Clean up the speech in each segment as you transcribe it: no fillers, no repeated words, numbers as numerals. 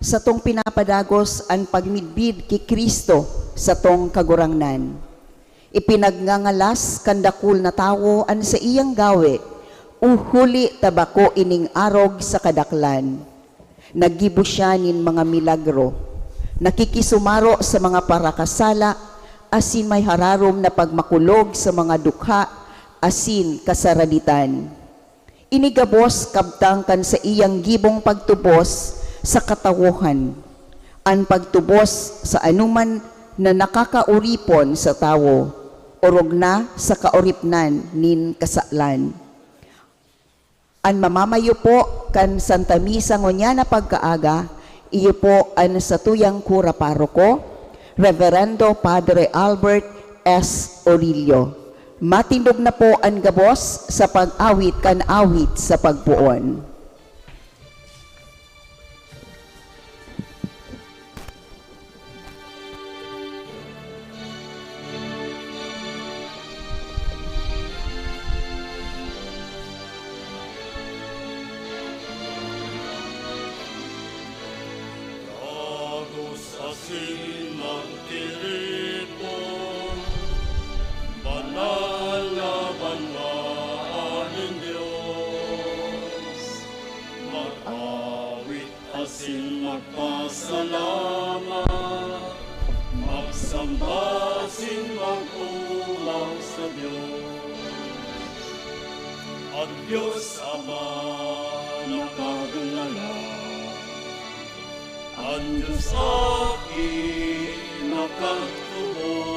sa tong pinapadagos ang pagmidbid ki Kristo sa tong kagurangnan. Ipinagngangalas kandakul na tawo an sa iyang gawe, uhuli tabako ining arog sa kadaklan. Naggibo siya nin mga milagro, nakikisumaro sa mga parakasala, asin may hararom na pagmakulog sa mga dukha, asin kasaraditan. Inigabos kabtang kan sa iyang gibong pagtubos sa katawuhan, ang pagtubos sa anuman na nakakauripon sa tawo, orog na sa kauripnan nin kasaklan. Ang mamamayo po kan Santa Misa ngonya na pagkaaga, iyo po ang satuyang kura paroko, Reverendo Padre Albert S. Orillo. Matindog na po ang gabos sa pag-awit kan awit sa pagpuon. Asin magtiripon, banal na banwaan Diyos. Mag-awit asin magpasalamat, magsamba asin mag-umang sa Diyos. Ang Diyos Ama nakagalala, ang Diyos aking nakatubos,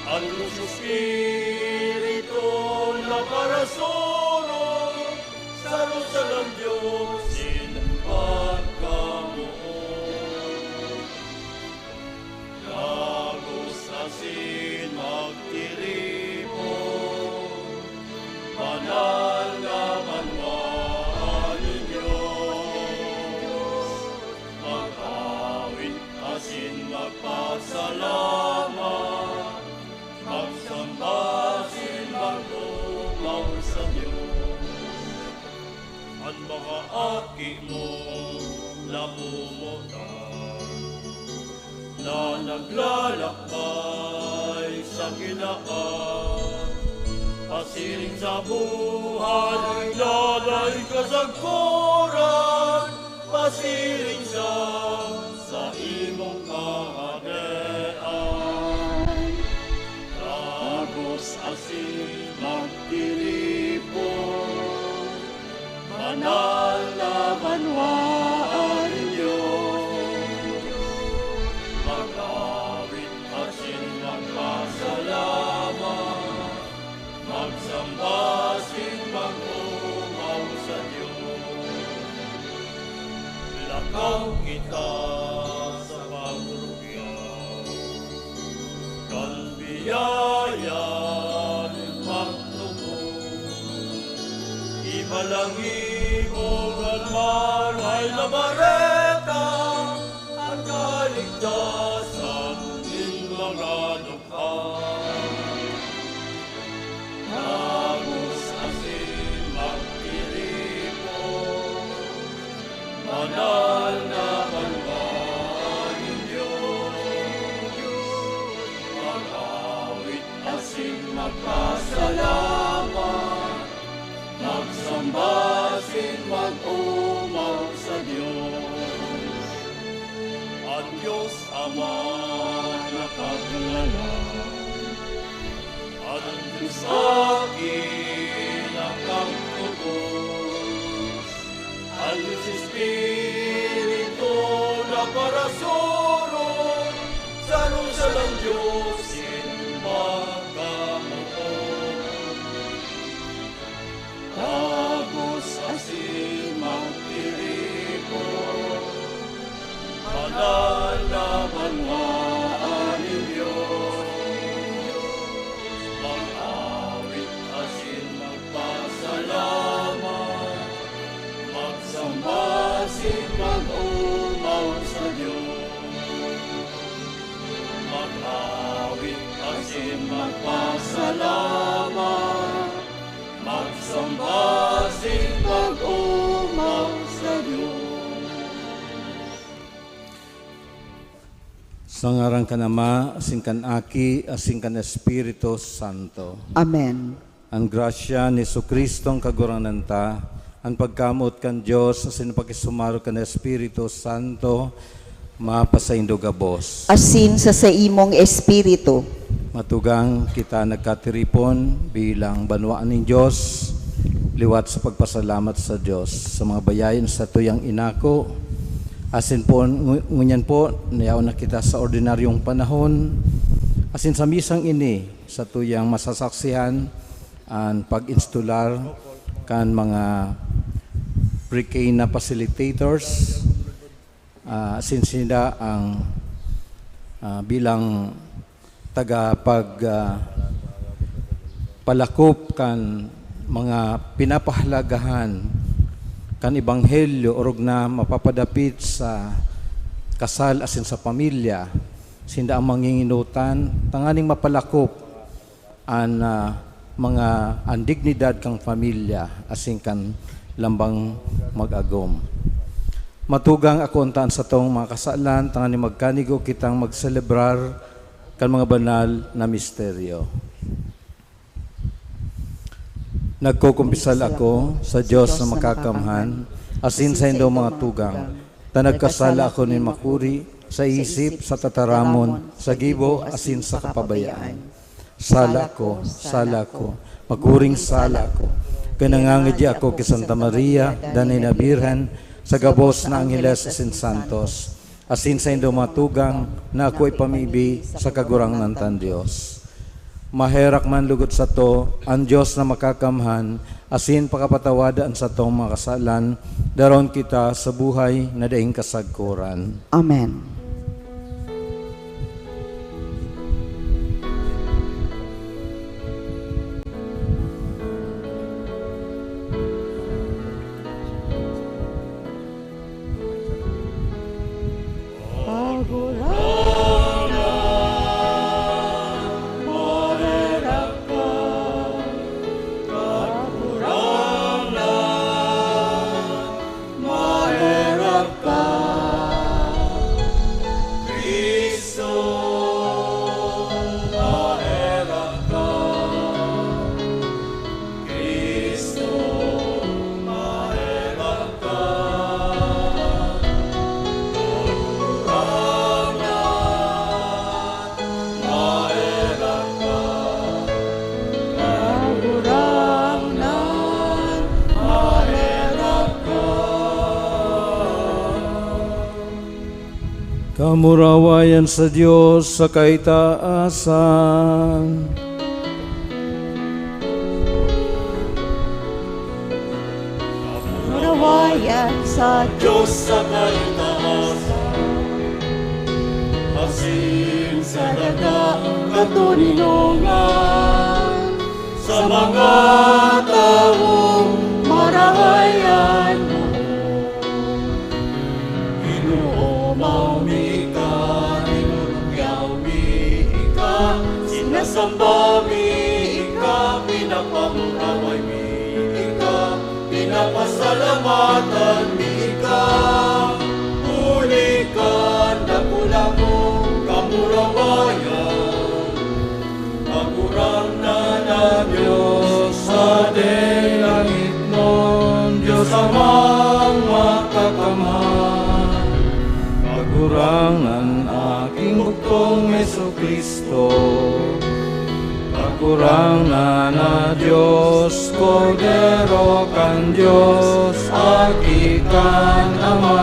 ang Diyos Espiritu na parasoro, sa rosa ng Diyos sinampat kamuon. Lagos asin magtiripon, banal na banwaan ni Diyos. Mag-awit asin magpasalamat, magsamba asin magtumaw sa Diyos. Ang mga aki mo namumutan, na naglalakbay sa ginaan, pasiring sa buhay, lalay kasagpuran, pasiring sa imong kahadean. Lagos asin magtiripon, banal na banwaan Diyos. Mag-awit asin magpasalamat, magsamba asin mag-umaw sa Diyos. Lakaw kita sa pagrugyan, kan biyaya ng magtubos. Ibalangin mo ang maray na bareta, ang kaligtasan ng mga dukha. Lagos asin magtiripon, banal na banwaan ng Diyos. Mag-awit asin magpasalamat, magsamba asin mag-umaw sa Diyos. Ang Diyos Ama Sa ngaran ka Ama, asin kan Aki, asin kan Espiritu Santo. Amen. Ang grasya ni Jesucristo ang kaguranan ta, ang pagkamot kan Diyos, asin pakisumaro kan Espiritu Santo, mapasaindo gabos. Asin sa imong espiritu. Matugang kita nagkatiripon bilang banwaan ng Diyos, liwat sa pagpasalamat sa Diyos, sa mga bayayin sa tuyang inako. Asin po, ngunyan po, nayaw na kita sa ordinaryong panahon. Asin sa misang ini, sa tuyang masasaksihan, ang pag-instalar kan mga pre-K na facilitators. Asin sila ang bilang palakop kan mga pinapahalagahan kan ebanghelyo orog na mapapadapit sa kasal asin sa pamilya, sinda ang manginginutan tanganing mapalakop ang mga dignidad kang pamilya asin kan lambang mag-agom. Matugang ako untaan sa tong mga kasalan tanganing magkanigo kitang magselebrar kan mga banal na misteryo. Nagkukumpisal ako sa Diyos na makakamhan, asin sa indo mga tugang, ta nagkasala ako ni makuri, sa isip, sa tataramon, sa gibo, asin sa kapabayaan. Sala ko, makuring sala ko. Kanangangadi ako kay Santa Maria, danay na Birhen, sa gabos na Angeles asin Santos, asin sa indo mga tugang, na ako ipamibi sa kagurang tan Diyos. Maherak man lugot sa to, ang Diyos na makakamhan, asin pakapatawadaan sa tong mga kasalan, daron kita sa buhay na daing kasagkuran. Amen. Kamurawayan sa Diyos sa kaitaasan. Kamurawayan sa Diyos sa kaitaasan, asin sa dagang katuninungan, sa mga taong marahayan mo. Inuumaw mi ka, inunugyaw mi ika, sinasamba mi ika, pinapamuraway mi ika, pinapasalamatan mi ika. Ulikan na pula mo kamurawayan, magurang na Diyos sa langit nun, Diyos amang makakamhan. Pagurangan aking bugtong Jesucristo, pagurangan na Diyos, Kordero kan Diyos, akikan Ama.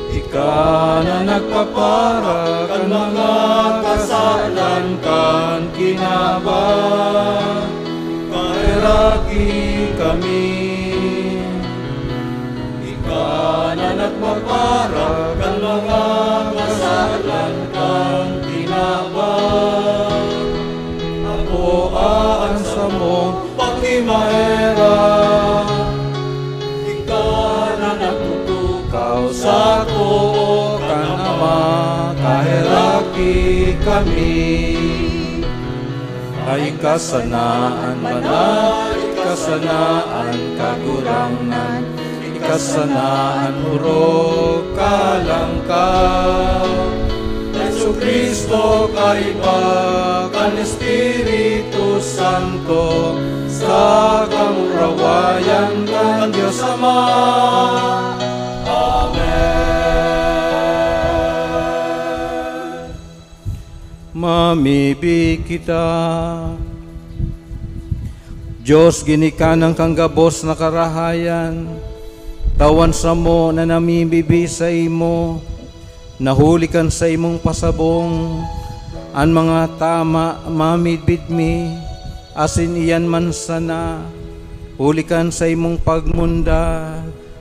Ika na nagpapara kan mga kasalan kan kinabang, kairaki kami. Ika na nagpapara kan mga kasalan kan kinabang, ako aansa mo pakimaera. Ika na nagtutukaw sa tuo kan Ama, kahiraki kami. Ay kasanaan banal, kasanaan kagurangan, kasanaan hurog kalangka. Yesu Kristo kaiba kan Espiritu Santo sa kamurawayan kan Diyos Ama. Amen. Mamibi kita. Diyos ginikanang kang gabos na karahayan, tawan sa mo na namibibi sa imo, nahulikan sa imong pasabong, ang mga tama mamidbid mi, asin iyan man sana, hulikan sa imong pagmunda,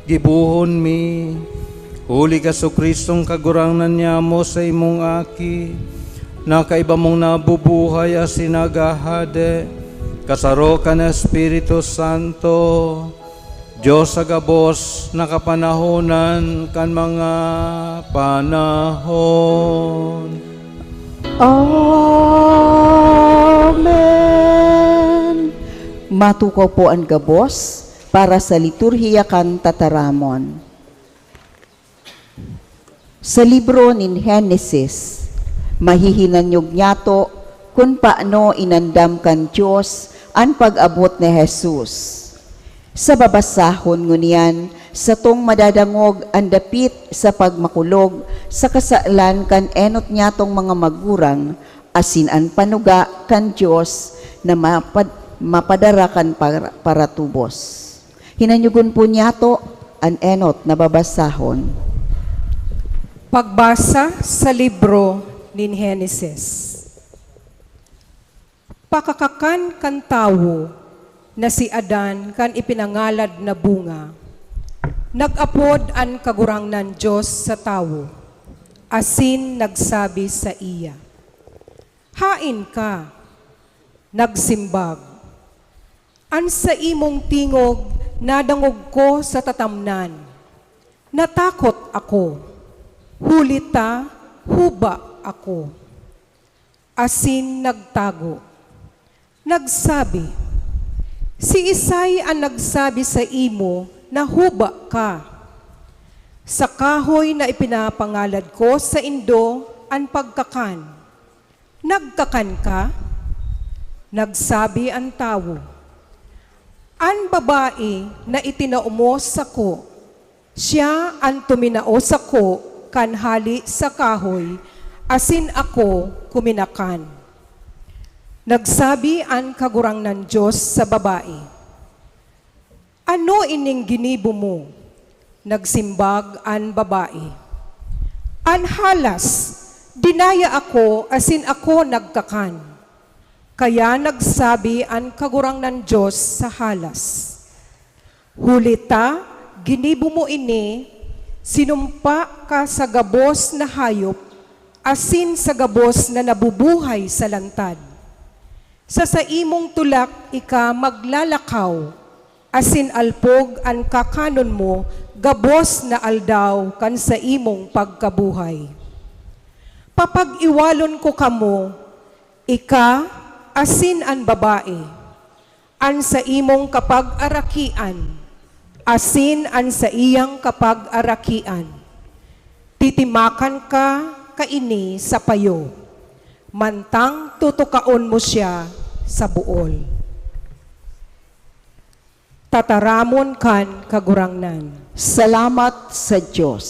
gibuhon mi, huli ka so Kristong kagurangnan niya mo sa imong aki, na kaiba mong nabubuhay asin nagahade, kasaro ka na Espiritu Santo, Diyos sa gabos na kapanahonan kan mga panahon. Amen. Matukaw po ang gabos para sa liturhiya kan tataramon. Sa libro ni Genesis, mahihinanyog nyato kung paano inandam kan Diyos ang pag-abot ni Jesus. Sa babasahon ngunyan, sa tong madadangog ang dapit sa pagmakulog, sa kasaalan kan enot niya tong mga magurang, asin ang panuga kan Diyos na mapadara kan para tubos. Hinanyugon po niya to ang enot na babasahon. Pagbasa sa libro ni Genesis. Pakakakan kan tawo na si Adan kan ipinangalad na bunga. Nag-apod ang kagurangnan Diyos sa tawo, asin nagsabi sa iya, hain ka, nagsimbag. An sa imong tingog, nadangog ko sa tatamnan. Natakot ako, hulita, huba ako. Asin nagtago. Nagsabi, si Isay ang nagsabi sa imo na huba ka. Sa kahoy na ipinapangalad ko sa indo ang pagkakan. Nagkakan ka? Nagsabi ang tawo, ang babae na itinaumos ako, siya ang tuminaos ako kanhali sa kahoy, asin ako kuminakan. Nagsabi ang kagurangnan Diyos sa babae, ano ining ginibo mo? Nagsimbag ang babae, an halas, dinaya ako asin ako nagkakan. Kaya nagsabi ang kagurangnan Diyos sa halas, hulita, ginibo mo ini, sinumpa ka sa gabos na hayop, asin sa gabos na nabubuhay sa lantad. Sa imong tulak ika maglalakaw, asin alpog ang kakanon mo, gabos na aldaw kan sa imong pagkabuhay. Papag-iwalon ko kamo, ika asin ang babae, an sa imong kapag-arakian, asin an sa iyang kapag-arakian. Titimakan ka kaini sa payo, mantang tutukaon mo siya sa buol. Tataramon kan kagurangnan. Salamat sa Diyos.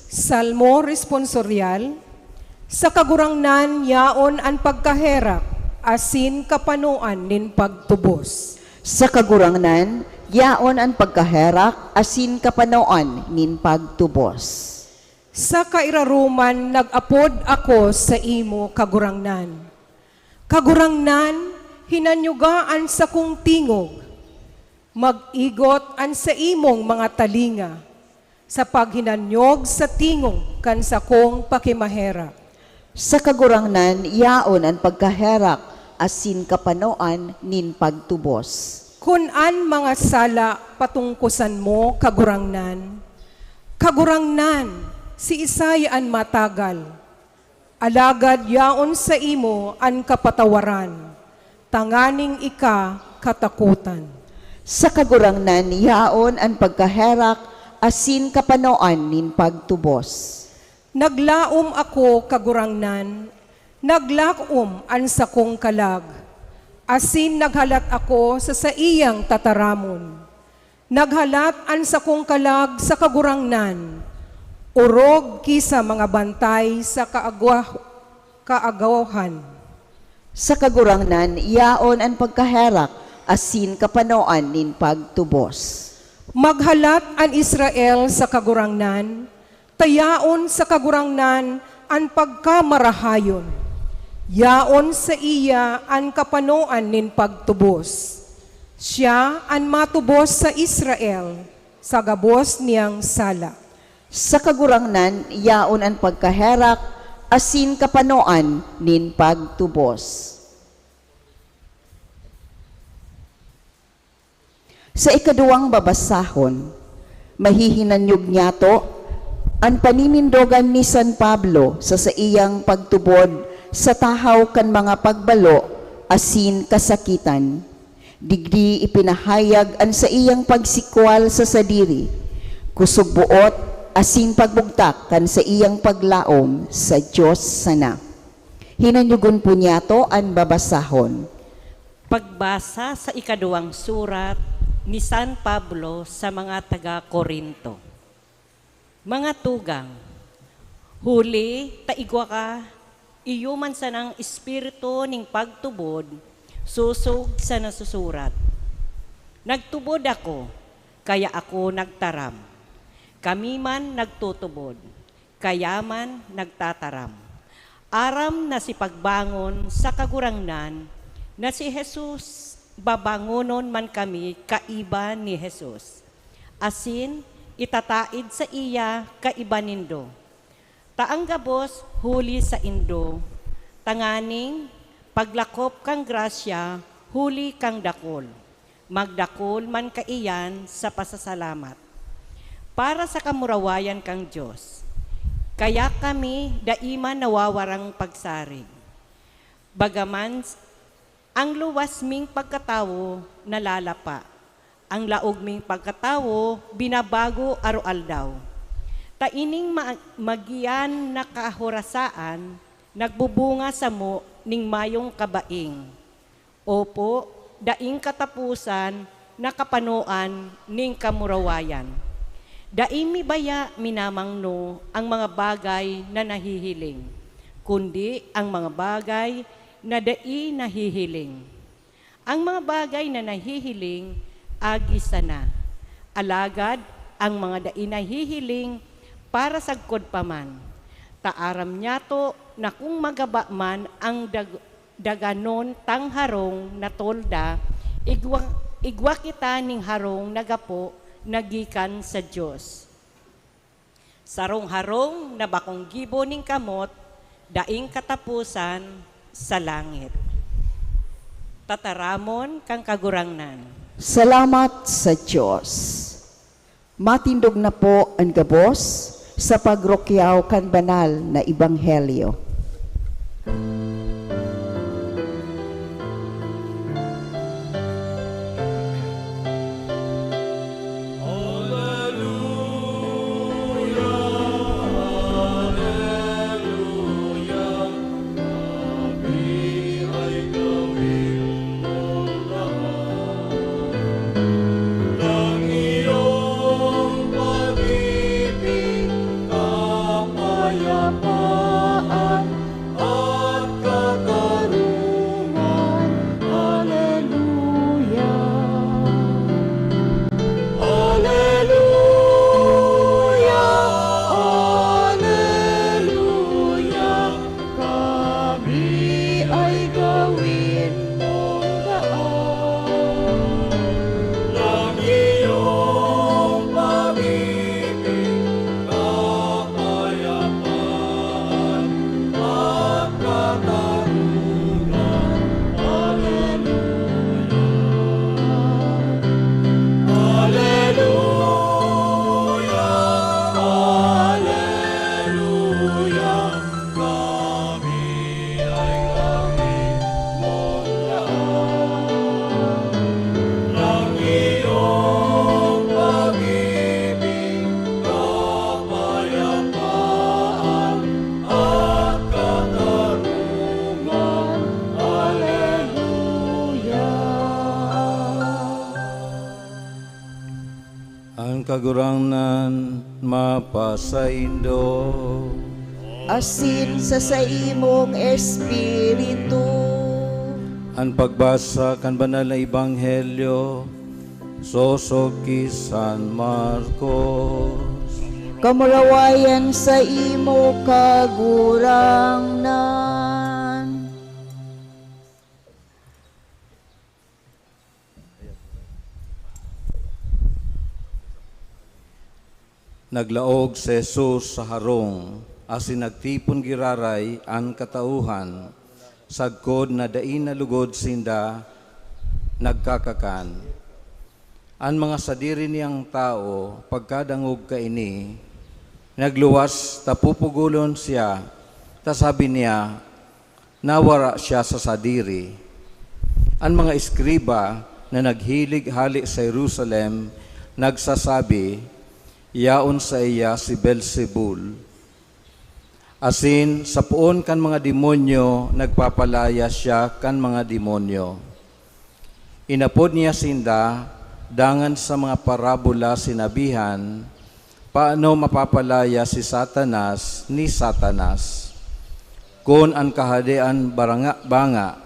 Salmo responsorial, sa kagurangnan yaon ang pagkaherak, asin kapanuan nin pagtubos. Sa kagurangnan, yaon ang pagkaherak, asin kapanoan nin pagtubos. Sa kairaruman, nag-apod ako sa imo kagurangnan. Kagurangnan, hinanyugaan sa kong tingog, mag-igot an sa imong mga talinga, sa paghinanyog sa tingog kan sa kong pakimahera. Sa kagurangnan, yaon ang pagkaherak, asin kapanoan nin pagtubos. Kun an mga sala patungkusan mo, kagurangnan, kagurangnan, si Isay an matagal, alagad yaon sa imo an kapatawaran, tanganing ika katakutan. Sa kagurangnan, yaon ang pagkaherak, asin kapanoan nin pagtubos. Naglaom ako kagurangnan, naglaom an sakong kalag, asin naghalat ako sa iyang tataramon. Naghalat an sakong kalag sa kagurangnan, urog kisa mga bantay sa kaagawahan. Sa kagurangnan, yaon ang pagkaherak, asin kapanoan nin pagtubos. Maghalat an Israel sa kagurangnan, tayaon sa kagurangnan an pagkamarahayon. Yaon sa iya an kapanoan nin pagtubos. Siya an matubos sa Israel, sa gabos niyang sala. Sa kagurangnan, yaon ang pagkaherak, asin kapanoan nin pagtubos. Sa ikaduwang babasahon, mahihinanyog niya to ang paninindogan ni San Pablo sa iyang pagtubod sa tahaw kan mga pagbalo asin kasakitan. Digdi ipinahayag ang sa iyang pagsikwal sa sadiri, kusog buot asin pagbugtak kan sa iyang paglaom sa Diyos sana. Hinanyugon po niya to ang babasahon. Pagbasa sa ikaduwang surat ni San Pablo sa mga taga-Korinto. Mga tugang, huli taigwa ka, iyuman sa ng espiritu ning pagtubod, susog sa nasusurat. Nagtubod ako, kaya ako nagtaram. Kami man nagtutubod, kaya man nagtataram. Aram na si pagbangon sa kagurangnan na si Jesus, babangonon man kami kaiba ni Jesus. Asin, itataid sa iya kaiba nindo. Taang gabos huli sa indo, tanganing paglakop kang grasya, huli kang dakol. Magdakol man kaiyan sa pasasalamat. Para sa kamurawayan kang Diyos, kaya kami daiman nawawarang pagsarig. Bagaman ang luwas ming pagkatawo nalalapa, ang laog ming pagkatawo binabago aroaldaw. Taining magian na kahorasaan, nagbubunga sa mo ning mayong kabaing. Opo, daing katapusan na kapanoan ning kamurawayan. Daing mibaya minamangno ang mga bagay na nahihiling, kundi ang mga bagay na dai nahihiling. Ang mga bagay na nahihiling, agi sana. Alagad, ang mga dai nahihiling, para sagkod paman. Taaram niya to na kung magaba man ang daganon tang harong na tolda, igwa kita ning harong nagapo, nagikan sa Diyos. Sarong harong na bakong gibo ning kamot, daing katapusan, sa langit. Tataramon kang kagurangnan. Salamat sa Diyos. Matindog na po ang gabos sa pagrokyaw kan banal na ebanghelyo. Kapayapaan ang kagurangnan mapasaindo. asin sa imong espiritu. Ang pagbasa kan banal na ebanghelyo sosog ki San Marcos. Kamurawayan sa imo kagurangnan. Naglaog si Jesus sa harong, asin nagtipon giraray ang katauhan, sagkod na dain na lugod sinda nagkakakan. Ang mga sadiri niyang tao, pagkadangog kaini, nagluwas, tapupugulon siya, tasabi niya, nawara siya sa sadiri. Ang mga eskriba na naghilig hali sa Jerusalem, nagsasabi, yaon sa iya si Beelzebul. Asin, sa puon kan mga demonyo, nagpapalaya siya kan mga demonyo. Inapod niya sinda, dangan sa mga parabola sinabihan, paano mapapalaya si Satanas ni Satanas? Kung ang kahadian banga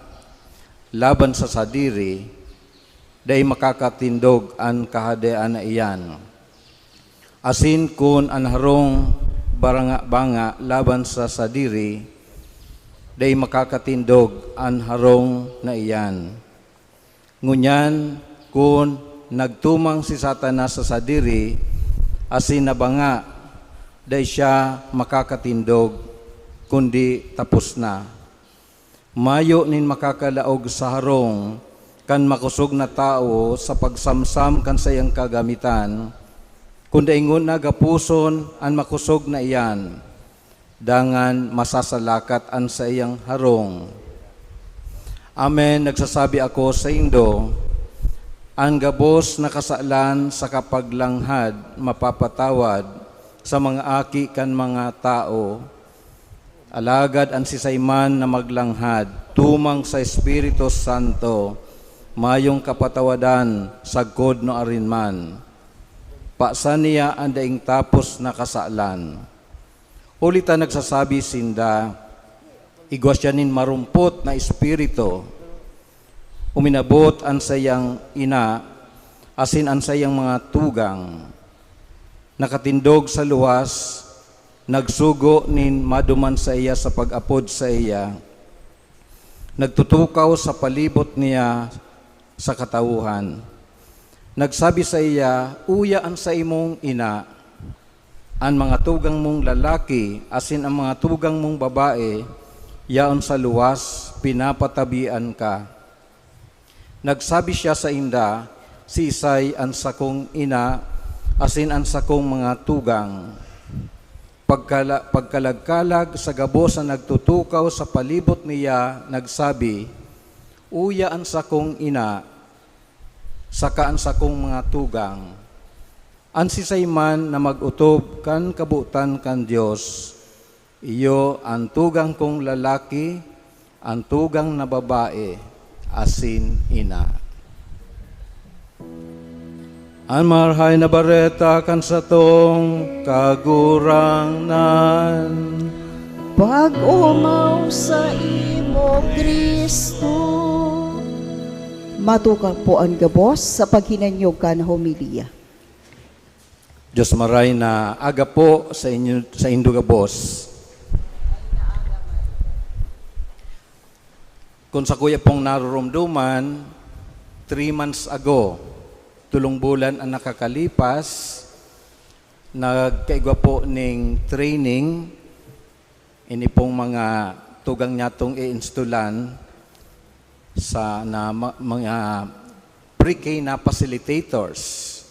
laban sa sadiri, day makakatindog ang kahadian na iyan. Asin kun ang harong banga laban sa sadiri, day makakatindog ang harong na iyan. Ngunyan, kun nagtumang si Satanas sa sadiri, asin na banga, day siya makakatindog, kundi tapos na. Mayo nin makakalaog sa harong, kan makusog na tao sa pagsamsam kan sayang kagamitan, kundi ingon na gapuson ang makusog na iyan, dangan masasalakat an sa iyang harong. Amen, nagsasabi ako sa indo, ang gabos na kasalan sa kapaglanghad mapapatawad sa mga aki kan mga tao, alagad ang sisayman na maglanghad, tumang sa Espiritu Santo, mayong kapatawadan sagkod no arinman. Paksa niya ang daing tapos na kasalan. Ulitan nagsasabi sinda, igwas siya nin marumpot na espiritu. Uminabot ang sayang ina, asin ang sayang mga tugang. Nakatindog sa luwas, nagsugo nin maduman sa iya sa pag-apod sa iya. Nagtutukaw sa palibot niya sa katauhan. Nagsabi sa iya, uyaan sa imong ina, ang mga tugang mong lalaki, asin ang mga tugang mong babae, yaon sa luwas, pinapatabian ka. Nagsabi siya sa inda, si Isay ang sakong ina, asin ang sakong mga tugang. Pagkalagkalag sa gabos na nagtutukaw sa palibot niya, nagsabi, uyaan sa kong ina, sakaan sa kong mga tugang. Ang sisayman na mag-utob kan kabutan kan Diyos, iyo ang tugang kong lalaki, ang tugang na babae, asin ina. Ang marhay na bareta kan sa tong kagurangnan, Pag-umaw sa imo, Kristo. Matuka po ang gabos sa paghinanyog ka na homilya. Diyos maray na aga po sa inyo sa indo gabos. Kung sa kuya pong narurumduman, 3 months ago, 3 bulan ang nakakalipas, nagkaigwa po ning training, ini pong mga tugang nyatong i-installan sa mga pre-K na facilitators.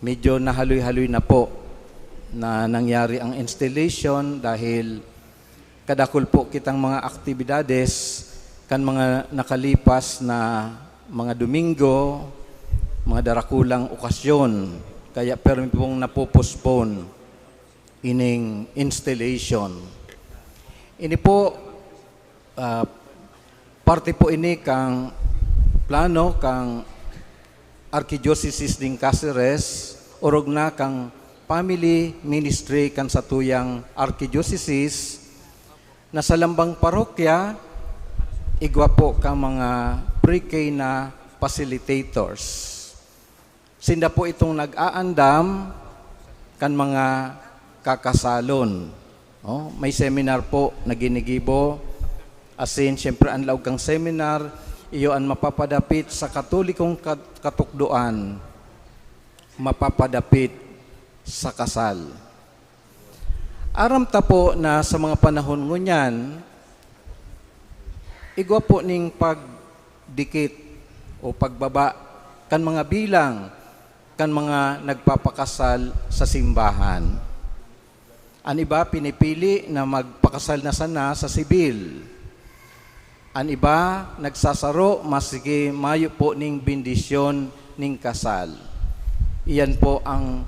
Medyo nahaloy-haloy na po na nangyari ang installation dahil kadakol po kitang mga aktibidades kan mga nakalipas na mga Domingo, mga darakulang okasyon. Kaya pero pong napopospone ining installation. Ini po parte po ini kang plano kang Archdiocese ng Cáceres urog na kang family ministry kan sa tuyang archdiocese na sa lambang parokya igwa po ka mga pre-K na facilitators. Sinda po itong nag-aandam kan mga kakasalon. May seminar po na ginigibo. Asin, siyempre, ang laog kang seminar, iyo ang mapapadapit sa katolikong katukduan, mapapadapit sa kasal. Aram ta po na sa mga panahon ngunyan, igwa po ning pagdikit o pagbaba kan mga bilang, kan mga nagpapakasal sa simbahan. Ang iba pinipili na magpakasal na sana sa sibil. Ang iba nagsasaro maski mayo po ning bendisyon ning kasal. Iyan po ang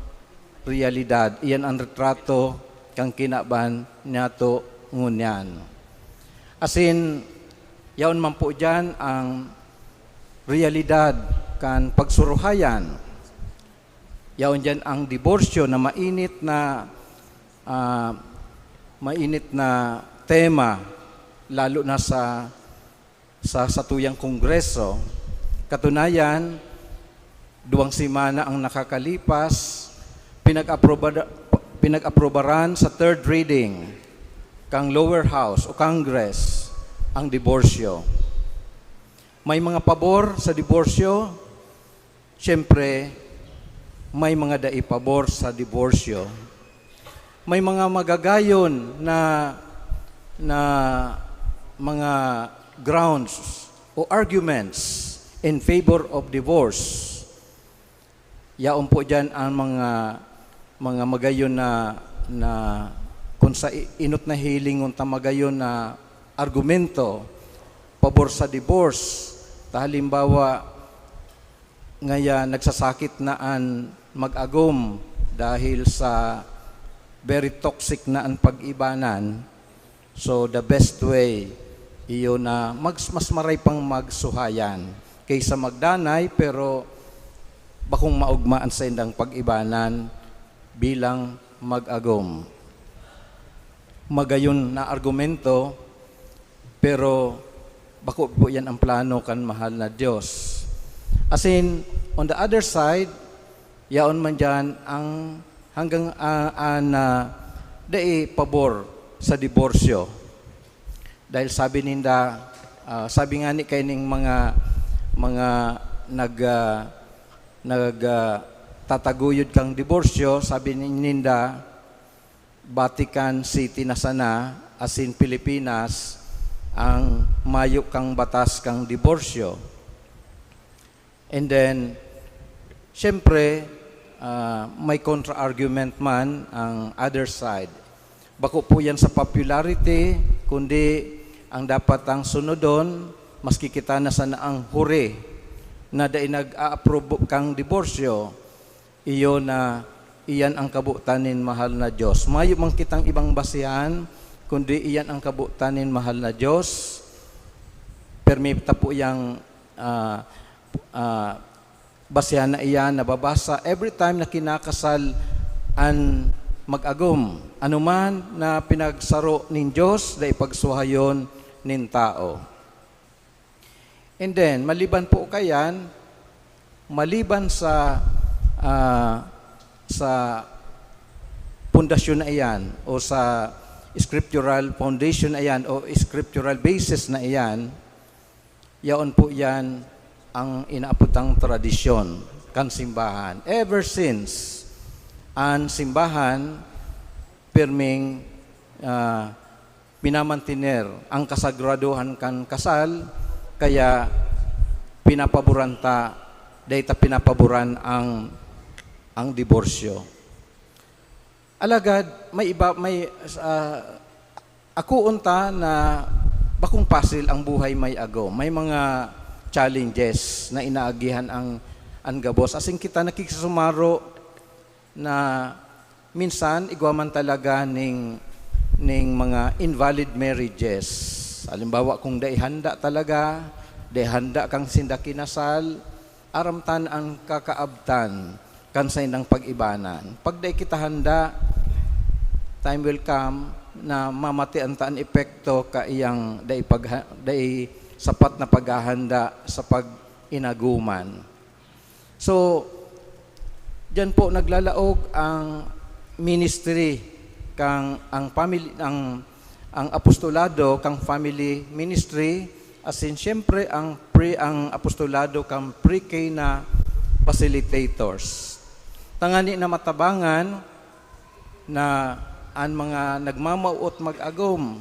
realidad, iyan ang retrato kang kinaban nato ngunyan. Asin, yaon man po dyan ang realidad kan pagsuruhayan. Yaon dyan ang diborsyo na mainit na tema, lalo na sa tuyang kongreso. Katunayan, 2 semana ang nakakalipas, pinag-aprobaran sa third reading kang lower house o Congress ang diborsyo. May mga pabor sa diborsyo, siyempre may mga daipabor sa diborsyo. May mga magagayon na mga grounds o arguments in favor of divorce. Yaon po dyan ang mga magayon na kung sa inot na hiling unta magayon na argumento pabor sa divorce. Halimbawa, ngaya nagsasakit na an mag-agom dahil sa very toxic na ang pag-ibanan. So the best way iyo na mas maray pang magsuhayan kaysa magdanay pero bakong maugmaan sa indang pag-ibanan bilang mag-agom. Magayon na argumento pero bako po yan ang plano kan mahal na Diyos. As in, on the other side, yaon man dyan ang hanggang dai pabor sa diborsyo. Dahil sabi ninda, sabi nga ni kaining mga tataguyod kang diborsyo, sabi ninda, Vatican City na sana, as in Pilipinas, ang mayo kang batas kang diborsyo. And then, syempre, may contra-argument man ang other side. Bako po yan sa popularity, kundi ang dapat ang sunodon, maski kita na sana ang huri, na dahil nag-a-approve kang diborsyo, iyo na iyan ang kabutanin mahal na Diyos. Mayo man kitang ibang basihan, kundi iyan ang kabutanin mahal na Diyos. Permita po yung basihan na iyan, nababasa every time na kinakasal ang mag-agom. Anuman na pinagsaro nin Diyos, dahil pagsuhayon nin tao. And then, maliban po kayan, maliban sa pundasyon na iyan o sa scriptural foundation na iyan o scriptural basis na iyan, yaon po yan ang inaaputang tradisyon kan simbahan. Ever since, ang simbahan pirming pinamantiner ang kasagraduhan kan kasal, kaya pinapaboranta, dahil pinapaboran ang diborsyo. Alagad, ako unta na bakong pasil ang buhay may ago. May mga challenges na inaagihan ang gabos. Asing kita nakikisumaro na minsan igwaman talaga ning mga invalid marriages. Halimbawa, kung handa talaga, handa kang sinda kinasal, aramtan ang kakaabtan, kansay ng pag-ibanan. Pag day kita handa, time will come na mamatian taan epekto ka iyang day sapat na paghahanda sa pag-inaguman. So, diyan po naglalaog ang ministry kang ang family ang apostolado kang family ministry, as in syempre ang apostolado kang pre-K na facilitators. Tangani na matabangan na ang mga nagmamauot mag-agom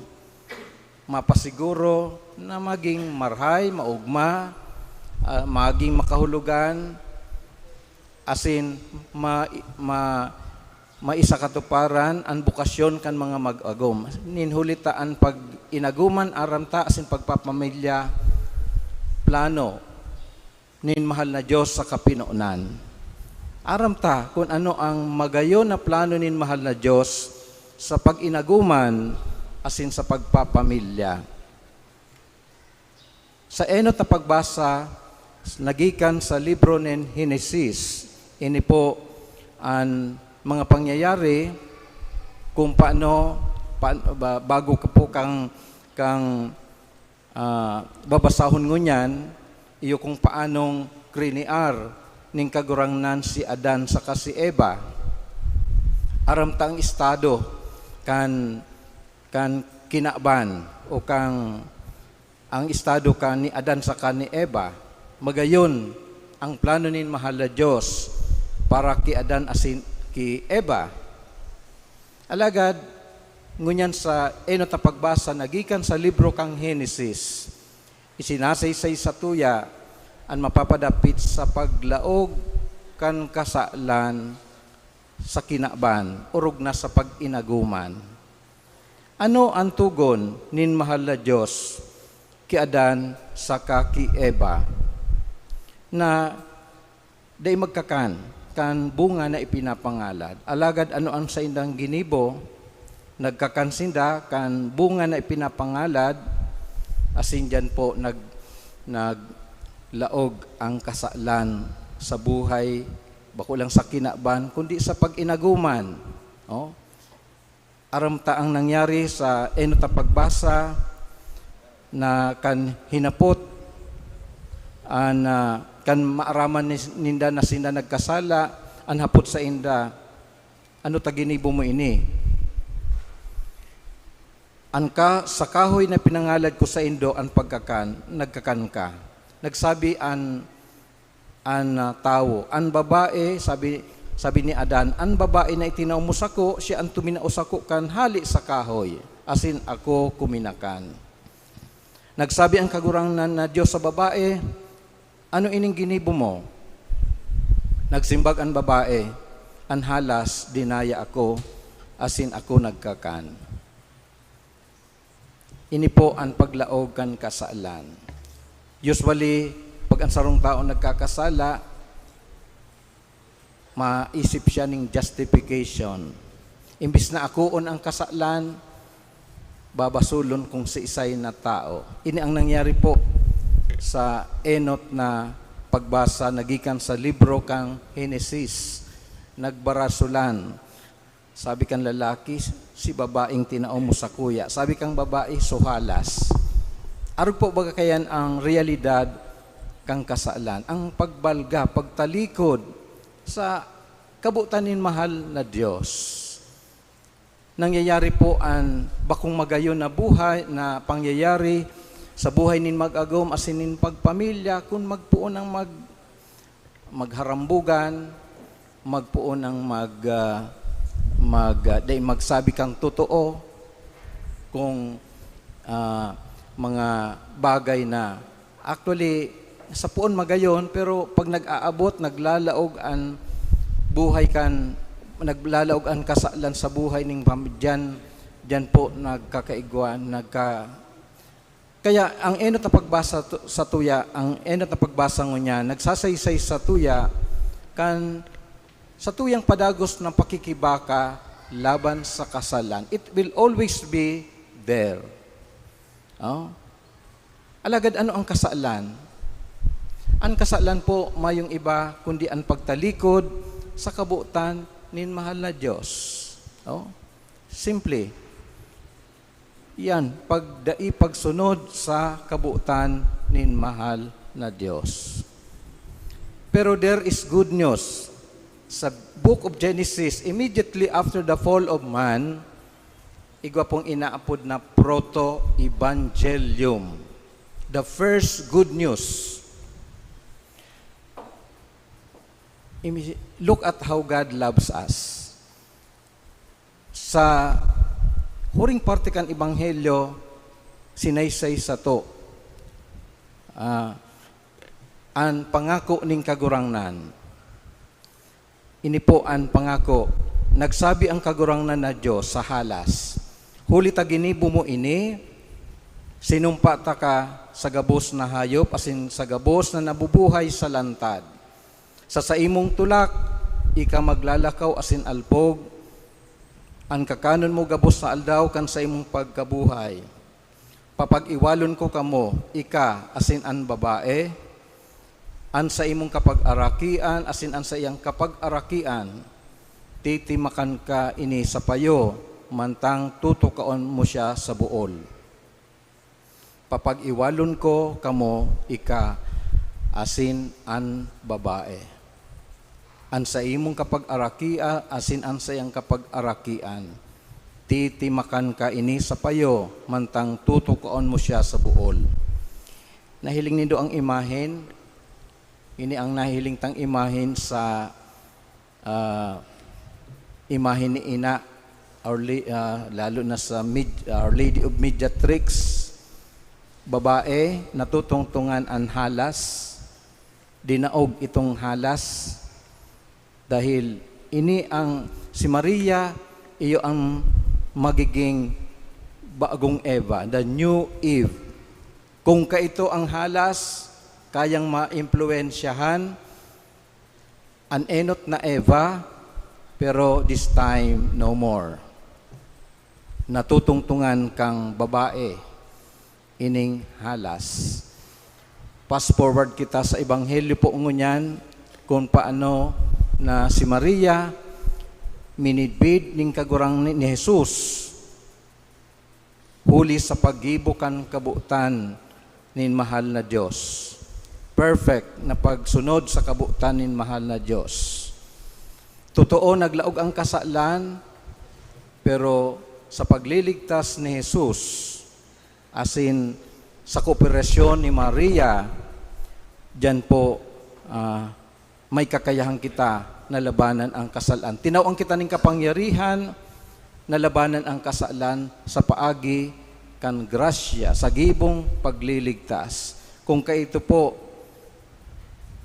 mapasiguro na maging marhay, maugma, maging makahulugan, asin maisa katuparan ang bukasyon kan mga mag-agom. Ninhulitaan pag inaguman aramta asin pagpapamilya plano nin mahal na Diyos sa kapinuunan. Aramta kung ano ang magayon na plano nin mahal na Diyos sa pag-inaguman asin sa pagpapamilya. Sa enot na pagbasa nagikan sa libro nin Henesis, ini po ang mga pangyayari kung paano bago ka po kang babasahon ngunyan, iyo kung paanong kriniar ning kagurangnan si Adan saka si Eva. Aramtang estado kan kinaban o ang estado kan ni Adan saka ni Eva. Magayon ang plano nin mahal na Diyos para ki Adan asin ki Eva. Alagad ngunyan sa enot na pagbasa nagikan sa libro kang Henesis, isinasaysay sa tuya ang mapapadapit sa paglaog kan kasalan sa kinaban urog na sa pag-inaguman. Ano ang tugon nin mahal na Diyos ki Adan saka ki Eva na day magkakan kan bunga na ipinapangalad. Alagad ano ang sa indang ginibo, nagkakansinda kan bunga na ipinapangalad, asin dyan po naglaog ang kasalan sa buhay, bako lang sa kinaban, kundi sa pag-inaguman. Oh? Aramta ang nangyari sa enot na pagbasa na kan hinapot kan maaraman ninda na sinda nagkasala, an hapot sa inda, ano taginibo mo ini? Sa kahoy na pinangalad ko sa indo, ang nagkakan ka. Nagsabi an tao, an babae, sabi ni Adan, an babae na itinaw mo sako, siya ang tuminao sako kan hali sa kahoy, asin ako kuminakan. Nagsabi ang kagurangnan na Diyos sa babae, ano ining ginibo mo? Nagsimbag ang babae, an halas dinaya ako, asin ako nagkakan. Ini po ang paglaog kan kasalan. Usually, pag ang sarong tao nagkakasala, maisip siya ng justification. Imbis na akoon ang kasalan, babasulon kung si isay na tao. Ini ang nangyari po sa enot na pagbasa nagikan sa libro kang Henesis. Nagbarasulan. Sabi kang lalaki, si babaeng tinao mo sa kuya. Sabi kang babae, suhalas. Arog po baga kayan ang realidad kang kasalan. Ang pagbalga, pagtalikod sa kabutanin mahal na Diyos. Nangyayari po ang bakong magayon na buhay na pangyayari sa buhay nin mag-agom asin nin pagpamilya kung magpuon ang magharambugan, magpuon ang magsabi kang totoo kung mga bagay na actually sa puon magayon, pero pag nag-aabot, naglalaog ang buhay kan, naglalaog ang kasalan sa buhay ning dyan po nagkakaigwan, kaya ang enot na pagbasa sa tuya, ang enot na pagbasa ngunya, nagsasaysay sa tuya kan sa tuyang padagos ng pakikibaka laban sa kasalan. It will always be there. Oh? Alagad ano ang kasalan? Ang kasalan po mayong iba kundi ang pagtalikod sa kabutan nin mahal na Diyos. Oh? Simple. Yan, pagsunod sa kabutan nin mahal na Diyos. Pero there is good news. Sa book of Genesis, immediately after the fall of man, igwa pong inaapod na proto-evangelium. The first good news. Look at how God loves us. Sa huring parte kan ebanghelyo, sinaysay sa to. Ang pangako ning kagurangnan. Ini po ang pangako. Nagsabi ang kagurangnan na Diyos sa halas. Huli ta ginibo mo ini, sinumpa ta ka sa gabos na hayop, asin sa gabos na nabubuhay sa lantad. Sa imong tulak, ika maglalakaw asin alpog, ang kakanon mo gabos na aldaw kan sa imong pagkabuhay. Papag-iwalon ko kamo, ika asin an babae, an sa imong kapag-arakian, asin an sa iyang kapag-arakian, titimakan ka ini sa payo, mantang tutukaon mo siya sa buol. Papag-iwalon ko kamo, ika asin an babae. An sa imong kapag-arakia, asin an sa iyang kapag-arakian, titimakan ka ini sa payo, mantang tutukaon mo siya sa buol. Nahiling nindo ang imahen, ini ang nahiling tang imahen sa imahen ni ina, lalo na sa Our Lady of Mediatrix, babae, natutungtungan ang halas, dinaog itong halas, dahil ini ang si Maria, iyo ang magiging bagong Eva, the new Eve. Kung kaito ang halas, kayang ma-impluensyahan an enot na Eva, pero this time no more. Natutungtungan kang babae, ining halas. Fast forward kita sa ebanghelyo po ngunyan, kung paano na si Maria minidbid ning kagurang ni Jesus huli sa paggibukan kabutan nin mahal na Diyos. Perfect na pagsunod sa kabutan nin mahal na Diyos. Totoo, naglaog ang kasalan, pero sa pagliligtas ni Jesus, asin sa kooperasyon ni Maria, diyan po may kakayahan kita na labanan ang kasalan. Tinawang kita ning kapangyarihan na labanan ang kasalan sa paagi kan grasya, sa gibong pagliligtas. Kung kaito po,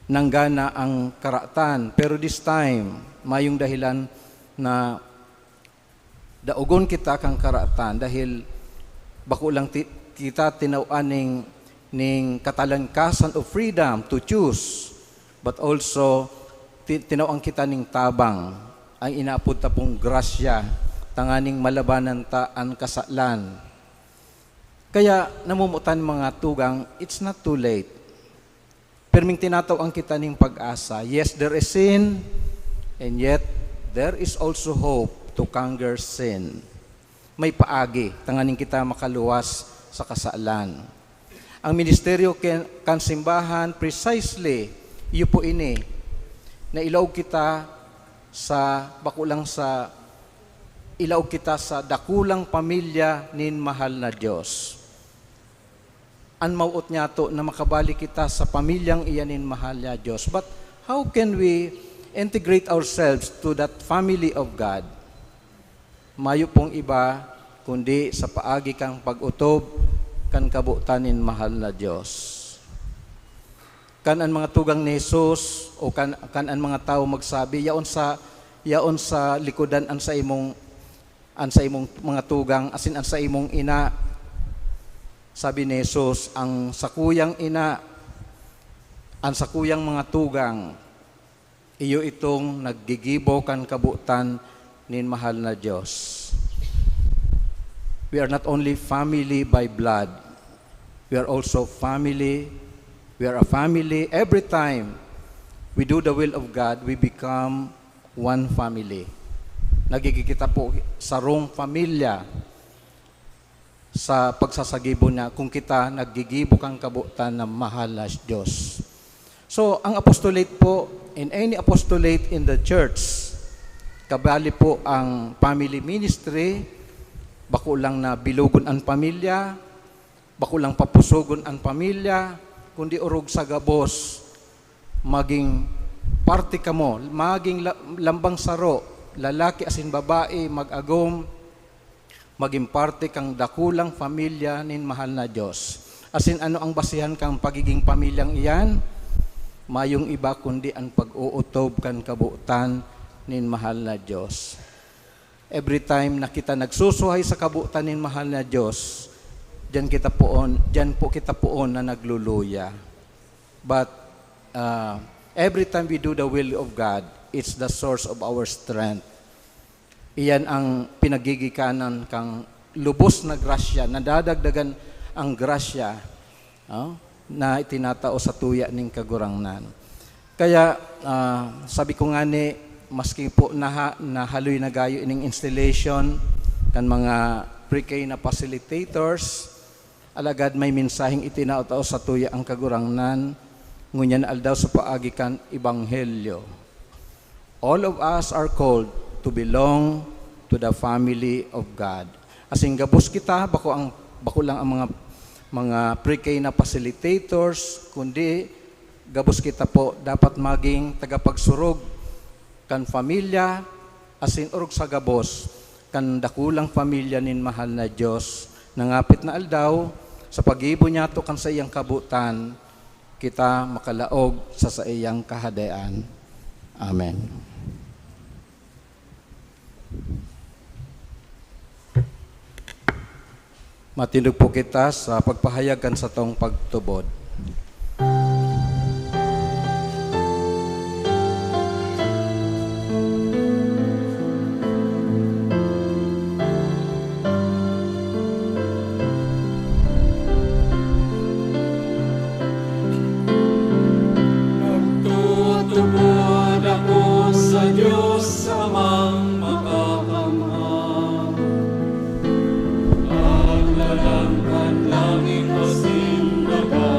nanggana ang karatan. Pero this time, mayong dahilan na daugon kita kang karatan dahil bako lang kita tinawan ning katalangkasan of freedom to choose, but also tinawang kita ning tabang ang inaapod ta pong grasya tanganing malabanan ta ang kasalan. Kaya namumutan mga tugang, it's not too late. Perming tinatawang kita ning pag-asa. Yes, there is sin, and yet there is also hope to conquer sin. May paagi tanganing kita makaluwas sa kasalan. Ang ministeryo kan simbahan, precisely iyo po ini, na ilaog kita sa bakulang sa ilaog kita sa dakulang pamilya nin mahal na Diyos. An mauot niya to na makabalik kita sa pamilyang iyanin mahal na Diyos. But how can we integrate ourselves to that family of God? Mayo pong iba kundi sa paagi kang pag-utob kan kabutanin mahal na Diyos. Kan ang mga tugang ni Jesus o kan ang mga tao magsabi yaon sa likodan an sa imong mga tugang asin an sa imong ina. Sabi ni Jesus, ang sakuyang ina, ang sakuyang mga tugang, iyo itong naggigibo kan kabutan nin mahal na Diyos. We are not only family by blood, we are also family. We are a family. Every time we do the will of God, we become one family. Nagigikita po sa rong pamilya sa pagsasagibo niya kung kita naggigibo kang kabutan na mahal na Diyos. So, ang apostolate po, in any apostolate in the church, kabali po ang family ministry, bako lang na bilugon ang pamilya, bako lang papusugon ang pamilya, kundi urog sa gabos, maging parte ka mo, maging lambang saro, lalaki asin babae, mag-agom, maging parte kang dakulang pamilya nin mahal na Diyos. Asin ano ang basihan kang pagiging pamilyang iyan? Mayong iba kundi ang pag-uutob kan kabutan nin mahal na Diyos. Every time na kita nagsusuhay sa kabutan nin mahal na Diyos, diyan po kita poon na nagluluya. But every time we do the will of God, it's the source of our strength. Iyan ang pinagigikanan kang lubos na grasya, nadadagdagan ang grasya na itinatao sa tuya ning kagurangnan. Kaya sabi ko nga ni, maski po nahaloy na gayo ining installation kan mga pre-K na facilitators, alagad may mensaheng itinatao sa tuya ang kagurangnan, ngunyan aldaw sa paagi kan ebanghelyo. All of us are called to belong to the family of God. Asing gabos kita, bako lang ang mga pre-K na facilitators, kundi gabos kita po dapat maging tagapagsurog kan pamilya, asin urog sa gabos, kan dakulang pamilya nin mahal na Diyos, nangapit na aldaw, sa pag-ibo niya to kan sa iyang kabutan, kita makalaog sa iyang kahadayaan. Amen. Matindog po kita sa pagpahayagan sa tong pagtubod. Nagtutubod ako sa Diyos amang makakamhang. Aglalangkan langit pasimbaga,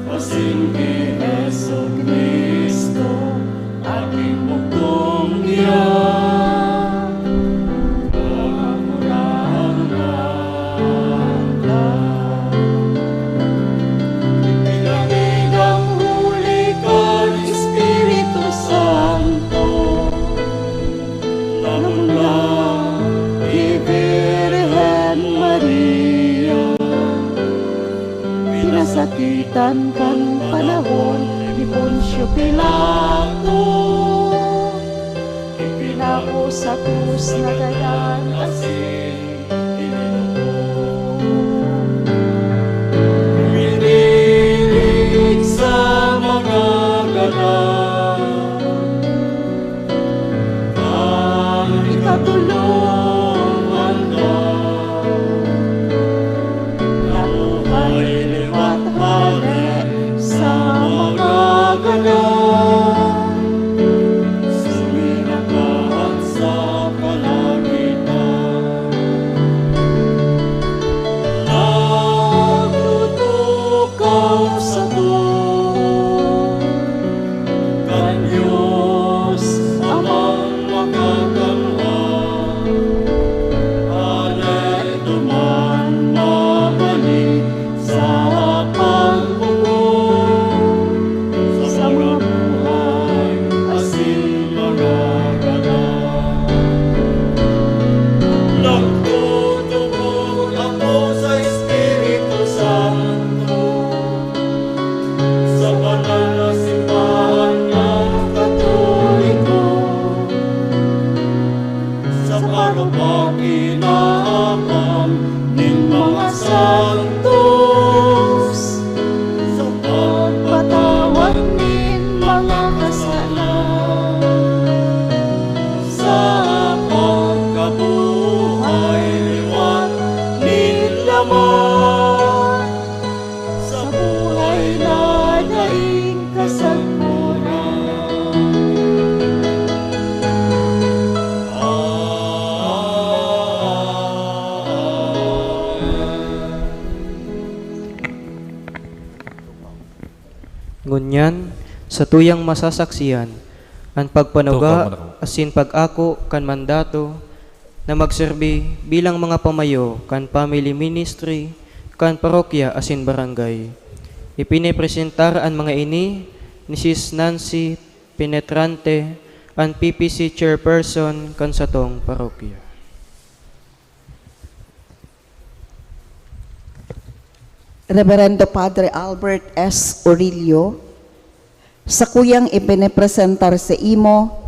pasinggi Heso Kristo, aking bugtong iyan. Pagmurang Pinangig ang huli ka, Espiritu Santo, namula Virgen Maria. Pinasakitan kang panahon ni Poncio Pilato, ipinako sa krus na dadan asin Pinilig sa mga ganap, ang ikatulungan ka. Nabuhay liwat hari sa mga ganap, suminagahan sa kalangitan. ngunyan sa tuyang masasaksiyan, ang pagpanuga asin pag-ako kan mandato na magserbi bilang mga pamayo kan family ministry kan parokya asin barangay. Ipinipresentar ang mga ini ni Sis Nancy Penetrante, ang PPC chairperson kan satong parokya. Reverendo Padre Albert S. Orillo, sa kuyang ipinipresentar sa imo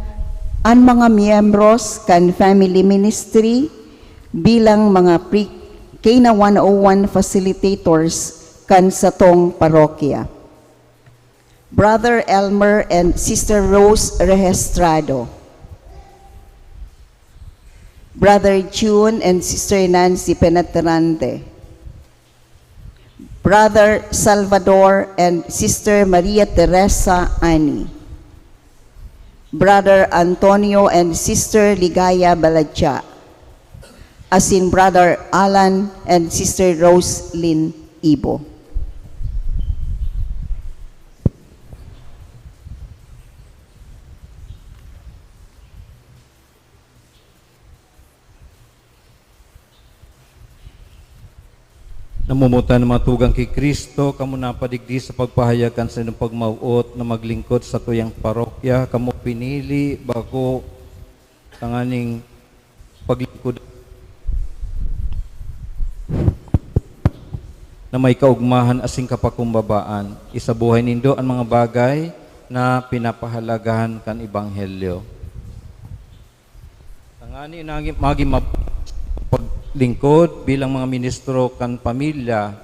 ang mga miyembros kan family ministry bilang mga K-na 101 facilitators kan satong parokya. Brother Elmer and Sister Rose Rehestrado, Brother June and Sister Nancy Penetrante, Brother Salvador and Sister Maria Teresa Ani, Brother Antonio and Sister Ligaya Baladja, as in Brother Alan and Sister Roselyn Ibo. Namumutan ng mga tugang kay Kristo, kamo napadigdi sa pagpahayagan sa inyong pagmauot na maglingkod sa tuyang parokya, kamo pinili bago tanganing paglingkod na may kaugmahan asing kapakumbabaan. Isabuhay nindo ang mga bagay na pinapahalagahan kan Ebanghelyo. Tangani magi paglingkod bilang mga ministro kan pamilya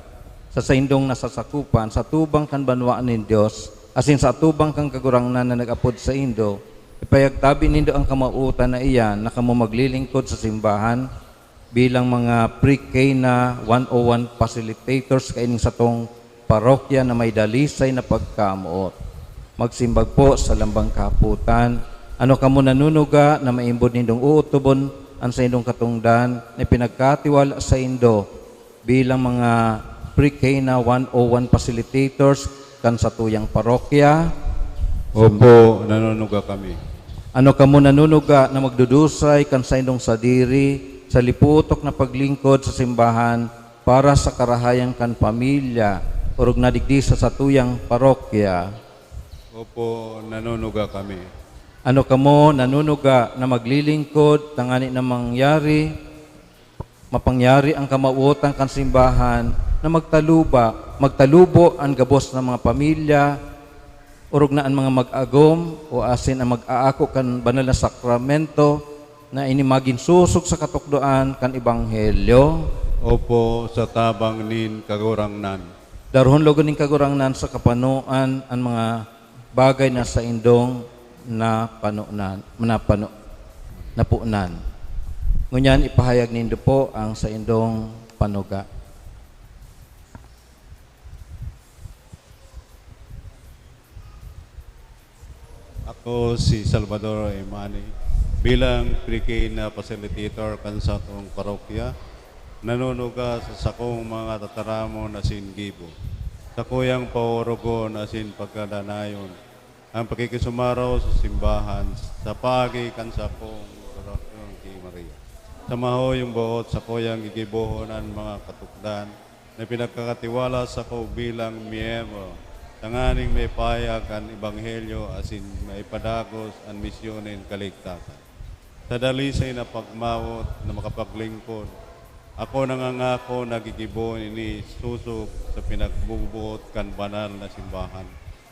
sa saindong nasasakupan sa tubang kan banwaan ni Dios asin sa tubang kang kagurangnan na nagapod sa Indo, ipayagtabi nindo ang kamautan na iyan na kamo maglilingkod sa simbahan bilang mga pre-K na 101 facilitators kaining sa tong parokya na may dalisay na pagkamuot. Magsimbag po sa lambang kaputan. Ano kamo nanunuga na maimbod nindong uutubon ang sa indong katungdan na pinagkatiwala sa Indo bilang mga pre-K na 101 facilitators kan sa tuyang parokya. Opo, nanunuga kami. Ano kamo nanunuga na magdudusay kan sa indong sadiri sa liputok na paglingkod sa simbahan para sa karahayan kan pamilya urog nadigdi sa tuyang parokya. Opo, nanunuga kami. Ano kamo nanunuga na maglilingkod tangani na mapangyari ang kamauotan kan simbahan na magtalubo ang gabos ng mga pamilya urog na ang mga mag-agom o asin ang mag-aako kan banal na sakramento na inimagin susok sa katukdoan kan Ebanghelyo. Opo, sa tabang nin kagurangnan. Darhon logo ning kagurangnan sa kapanuan ang mga bagay na sa indong napunan. Ngunyan ipahayag nindo po ang sa indong panuga. Ako si Salvador Imani. Bilang pre-K na facilitator kan sa atong parokya, nanunuga sa sakong mga tataramo na singibo. Sa kuyang paurugo na sin pagkadanayon, ang pakikisumaraw sa simbahan, sa pagi kan sa akong parokya kay Maria. Sa mahoyong buot sa kuyang gigibuhonan mga katukdan na pinagkakatiwala sa ko bilang miyembro. Tanganing may payag ang Ebanghelyo asin may padagos ang misyonin kaligtasan. Sa dalisay na pagmawot na makapaglingkod, ako nangangako nagigibo ini susok sa pinagbubuot kan banal na simbahan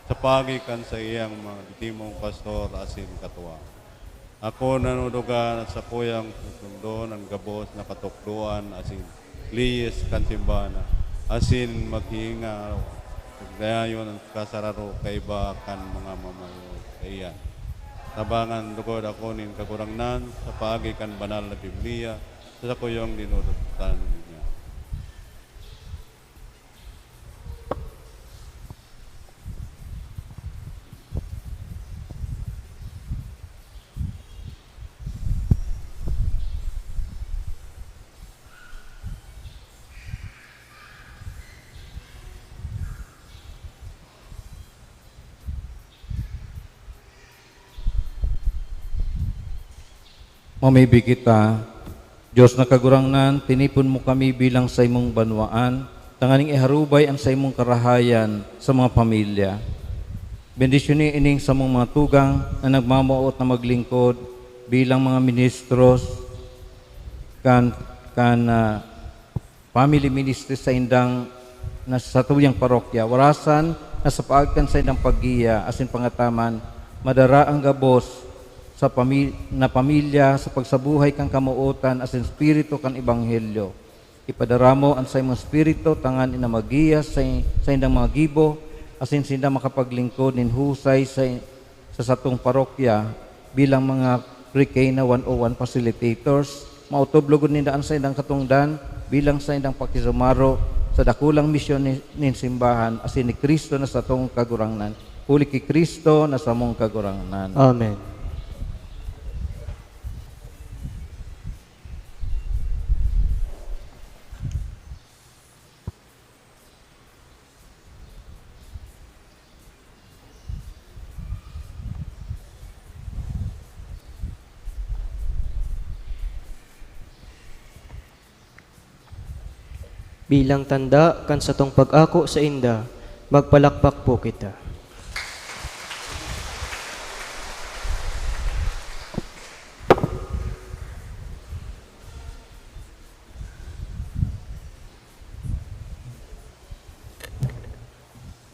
sa pagikan sa iyang mga timong pastor asin katuwa. Ako nanuduga sa kuyang susundon ang gabos na katukduan asin liyes kan simbahan asin maghinga dayon ang kasararo kay ba kan mga mamayo iyan. Tabangan lugod ako nin kagurangnan sa paagi kan banal na Biblia sa kuyong dinudutan niya. Mamibig kita, Diyos na kagurangnan, tinipon mo kami bilang sa imong banwaan, tanganing iharubay ang sa imong karahayan sa mga pamilya. Bendisyonin ining sa mga tugang na nagmamaot na maglingkod bilang mga ministros family ministry sa indang na sa tuyang parokya. Warasan na sa paagkan sa indang paggiya asin pangataman madara ang gabos sa pamilya sa pagsabuhay kang kamuotan asin spirito kan ebanghelyo. Ipadara mo ang sa imong spirito tangan ina magiya sa indang mga gibo asin sinda makapaglingkod nin husay sa satong parokya bilang mga pre-K na 101 facilitators. Mautoblogod nindaan sa indang katungdan bilang sa indang pakisumaro sa dakulang misyon nin simbahan asin ni Kristo na sa atong kagurangnan. Huli ki Kristo na sa mong kagurangnan. Amen. Bilang tanda kan sa tong pag-ako sa inda, magpalakpak po kita.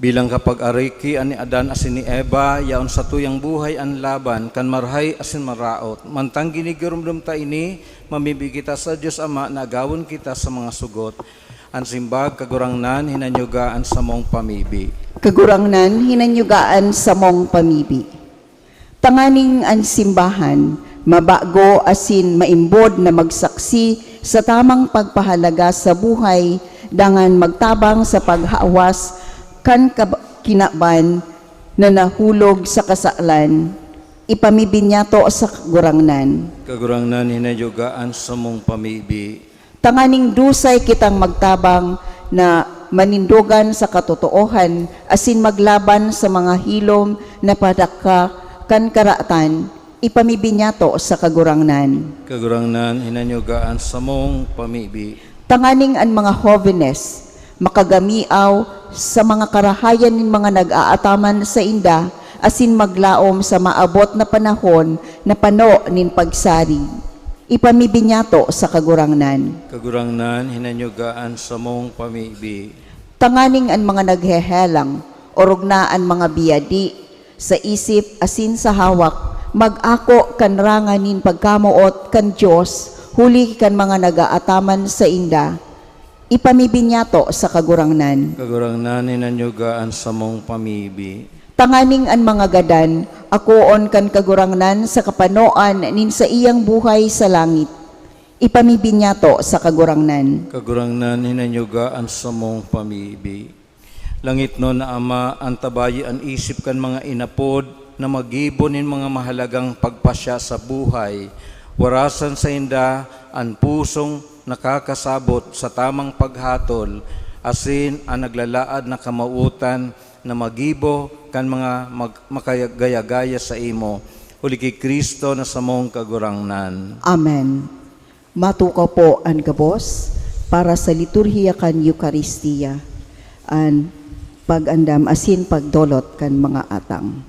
Bilang kapag ariki ani Adan asin ni Eva, yaon sa tuyang buhay an laban, kan marhay asin maraot. Mantang ginigurumdum ta ini, mamibig kita sa Diyos Ama na agawon kita sa mga sugot. An simbag kagurangnan hinanyugaan sa mong pamibi. Kagurangnan, hinanyugaan sa mong pamibi. Tanganing ang simbahan, mabago asin maimbod na magsaksi sa tamang pagpahalaga sa buhay, dangan magtabang sa paghawas kan kinaban na nahulog sa kasalan, ipamibinyato sa kagurangnan. Kagurangnan hinanyugaan sa mong pamibi. Tanganing dusay kitang magtabang na manindogan sa katotoohan asin maglaban sa mga hilom na padaka kan karatan, ipamibinyato sa kagurangnan. Kagurangnan hinanyugaan sa mong pamibi. Tanganing ang mga jóvenes makagamiaw sa mga karahayan nin mga nag-aataman sa inda asin maglaom sa maabot na panahon na pano nin pagsari. Ipamibinyato sa kagurangnan. Kagurangnan hinanyugaan sa mong pamibi. Tanganing ang mga naghehelang, orog na ang mga biyadi, sa isip asin sa hawak, mag-ako kan ranganin pagkamuot kan Diyos, huli kan mga nag-aataman sa inda, ipamibinyato sa kagurangnan. Kagurangnan hinanyugaan sa mong pamibi. Tanganing ang mga gadan, akoon kan kagurangnan sa kapanoan nin sa iyang buhay sa langit, ipamibinyato sa kagurangnan. Kagurangnan hinanyugaan sa mong pamibi. Langit no na Ama, antabayi ang isip kan mga inapod na magibonin mga mahalagang pagpasya sa buhay. Warasan sa inda ang pusong nakakasabot sa tamang paghatol, asin ang naglalaad na kamautan na magibo kan mga makagaya-gaya sa imo. Uli kay Kristo na sa mong kagurangnan. Amen. Matukaw po ang gabos para sa liturhiya kan Eucharistia, an pag-andam asin pagdolot kan mga atang.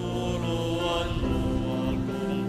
Turuan mo akong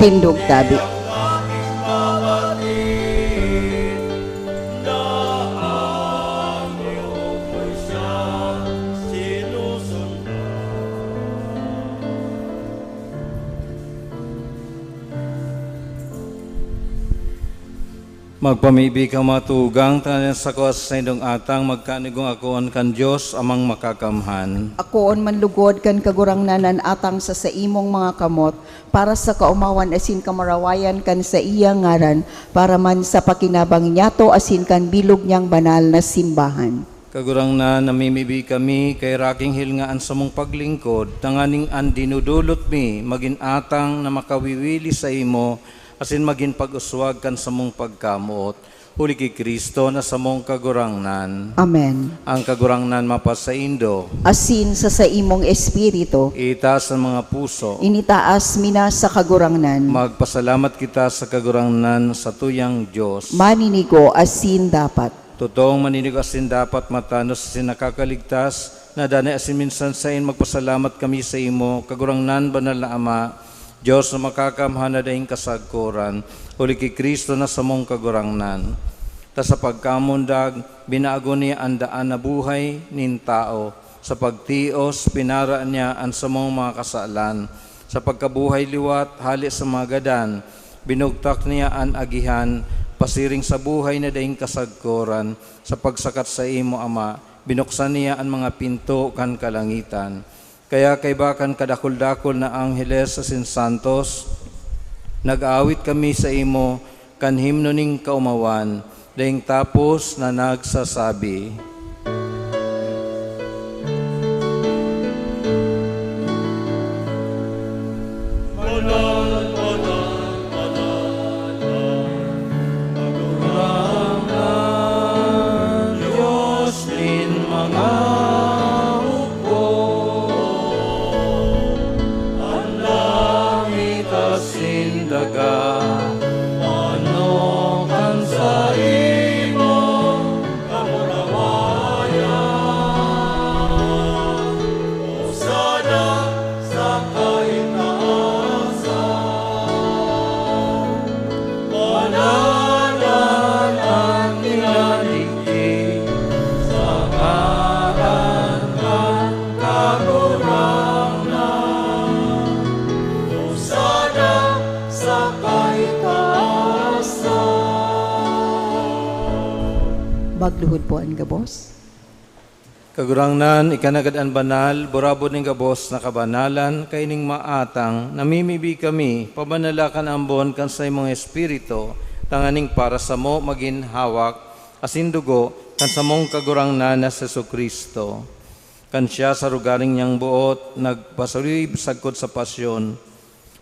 Tindog tabi. Magpamibi ka matugang, tanan sa kuwas sa indong atang, magkanigong akoon kan Diyos amang makakamhan. Akoon manlugod kan kagurangnanan atang sa imong mga kamot, para sa kaumawan asin kamarawayan kan sa iyang ngaran, para man sa pakinabang niyato asin kan bilog niyang banal na simbahan. Kagurang na namimibi kami, kay raking hilngaan sa mong paglingkod, tanganing an dinudulot mi, magin atang na makawiwili sa imo, asin magin pag-uswag kan sa mong pagkamot, huli kay Kristo na sa mong kagurangnan. Amen. Ang kagurangnan mapasaindo, Asin sa imong espiritu, itaas ang mga puso, initaas mina sa kagurangnan. magpasalamat kita sa kagurangnan sa tuyang Diyos. Maninigo asin dapat. Totoong maninigo asin dapat matanos asin nakakaligtas, na danay asin minsan sa magpasalamat kami sa imo, kagurangnan banal na Ama, Diyos na makakamhan na daing kasagkuran, uli kay Kristo na sa mong kagurangnan. Ta sa pagkamundag, binago niya ang daan na buhay nin tao. Sa pagtios, pinaraan niya ang sa mong mga kasalan. Sa pagkabuhay liwat, hali sa mga gadan, binugtak niya ang agihan, pasiring sa buhay na daing kasagkuran. Sa pagsakat sa imo, Ama, binuksan niya ang mga pinto kan kalangitan. Kaya kay bakan kadakol-dakol na angheles asin santos, nag-aawit kami sa imo, kan himno ning kaumawan, daing tapos na nagsasabi. Diyos din mga daga ano kan sa imo kamurawayan usada sa kaitaasan pananan ang nilalingki sa ngaran ng kagurangnan usada sa kaitaasan. Magluhod po ang gabos. Kagurangnan, ikanagad-an banal, burabod ning gabos na kabanalan, kaining maatang, namimibi kami, pabanalakan ambon kan sa imong espiritu, tanganing para sa mo magin hawak, asin dugo, kan sa mong kagurangnan na sa Kristo. Kan siya sa rugaring niyang buot, nagpasulib sagkod sa pasyon,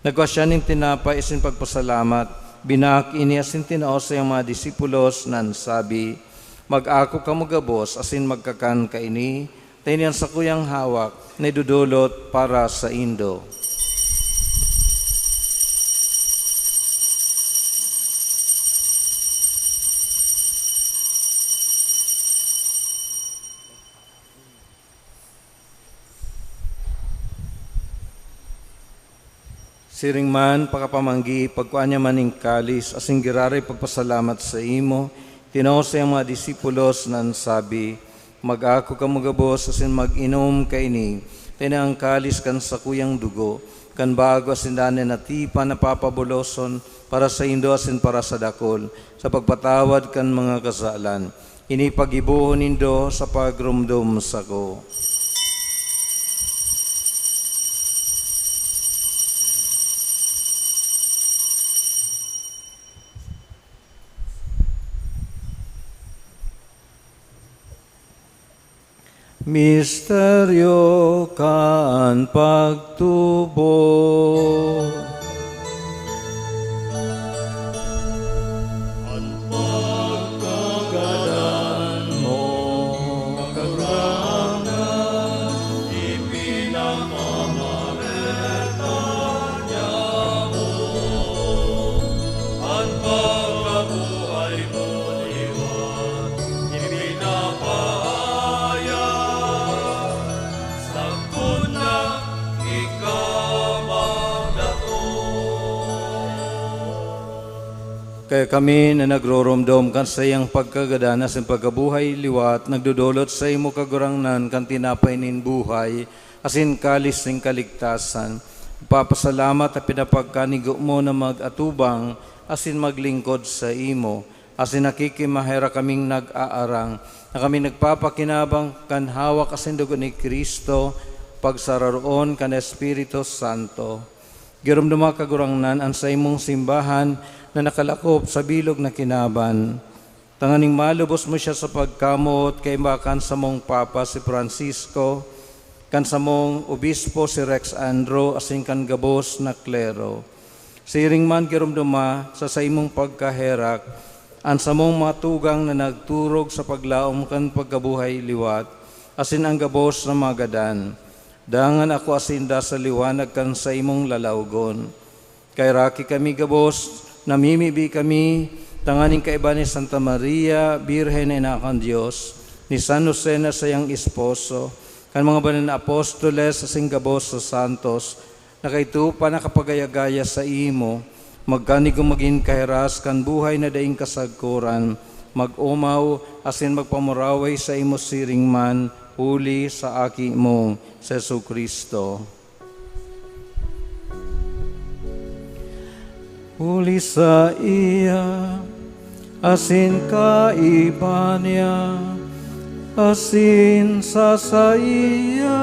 nagwasya ning tinapay isin pagpasalamat, binak ini asin tinaos sa iyang mga disipulos nan sabi, mag-ako ka magabos asin magkakan ka ini, tainian sa kuyang hawak, na idudulot para sa indo. Siring man, pakapamanggi, pagkuanya maning kalis, asing giraray pagpasalamat sa imo, tinaw sa iyang mga disipulos nan sabi, mag-ako ka magabos, asin mag-inom ka ini, tinang kalis kan sa kuyang dugo, kan bago asin dane na tipa na papabuloson, para sa indo asin para sa dakol, sa pagpatawad kan mga kasalan, ini pagibuhon indo sa pagrumdum sa ko. Misteryo kan pagtubo. Ang pagkagadan mo, kagrangan, ipinamamareta niya mo. Ang pagkabuhay mo, liwan, ipinapahaya. Sakuna ikaw magdato Kaya kami na nagroromdom kan sa iyang pagkagadanas ng pagkabuhay liwat, nagdudulot sa imo kagurangnan kan tinapay nin buhay, asin kalis ning kaligtasan. Papasalamat at pinapagkanigo mo na mag-atubang, asin maglingkod sa imo. Asin nakikimahera kaming nag-aarang, na kami nagpapakinabang kan hawak asin dugo ni Kristo, pagsararoon kan Espiritu Santo. Girumduma kagurangnan ang sa imong simbahan na nakalakop sa bilog na kinaban. Tanganing malubos mo siya sa pagkamot kay makan sa mong Papa si Francisco, kan sa mong Obispo si Rex Andro, asin kan gabos na klero. Siring man girumduma sa imong pagkaherak, ang sa mong matugang na nagturog sa paglaom kan pagkabuhay liwat, asin ang gabos na magadan. Dangan ako asinda sa liwanag kan sa imong lalawgon. Kay raki kami gabos, namimibi kami, tanganing kaiba ni Santa Maria, Birhen na inakan Diyos, ni San Jose na sayang esposo, kan mga banal na apostoles sa singgabos sa santos, na kaito pa nakapagayagaya sa imo, magkanig maging kahiras kan buhay na daing kasagkuran, mag-umaw, asin magpamuraway sa imo siring man, huli sa aki mong Sesu Kristo. Huli sa iya, asin kaiba niya, asin sa iya,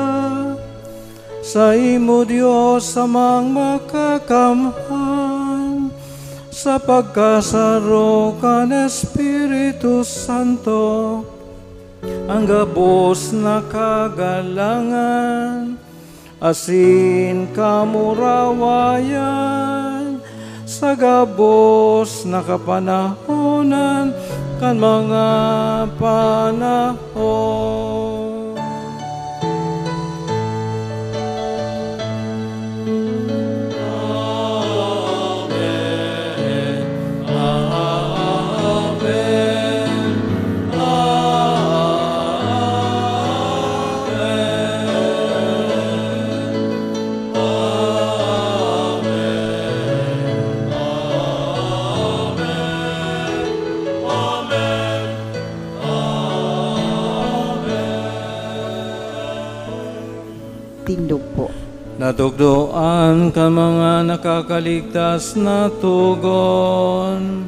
sa imo Diyos amang makakamhan, sa pagkasaro kan Espiritu Santo, ang gabos na kagalangan, asin kamurawayan, sa gabos na kapanahonan kan mga panahon. Tindog po. Natugdoan ka mga nakakaligtas na tugon,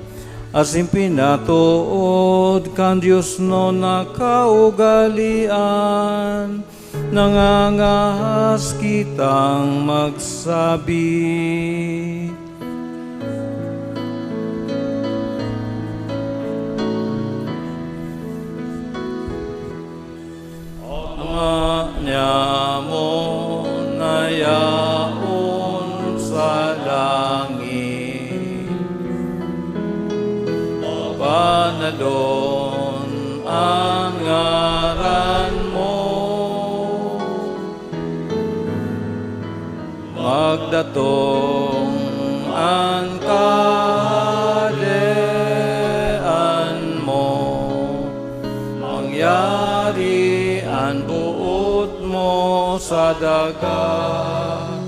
asin pinatuod kan Diyos no nakaugalian, nangangahas kitang magsabi. Niya mo na yaon sa langit, panalon ang ngaran mo, magdatong ang kaharian mo, mangyari ang buot mo sa dagat,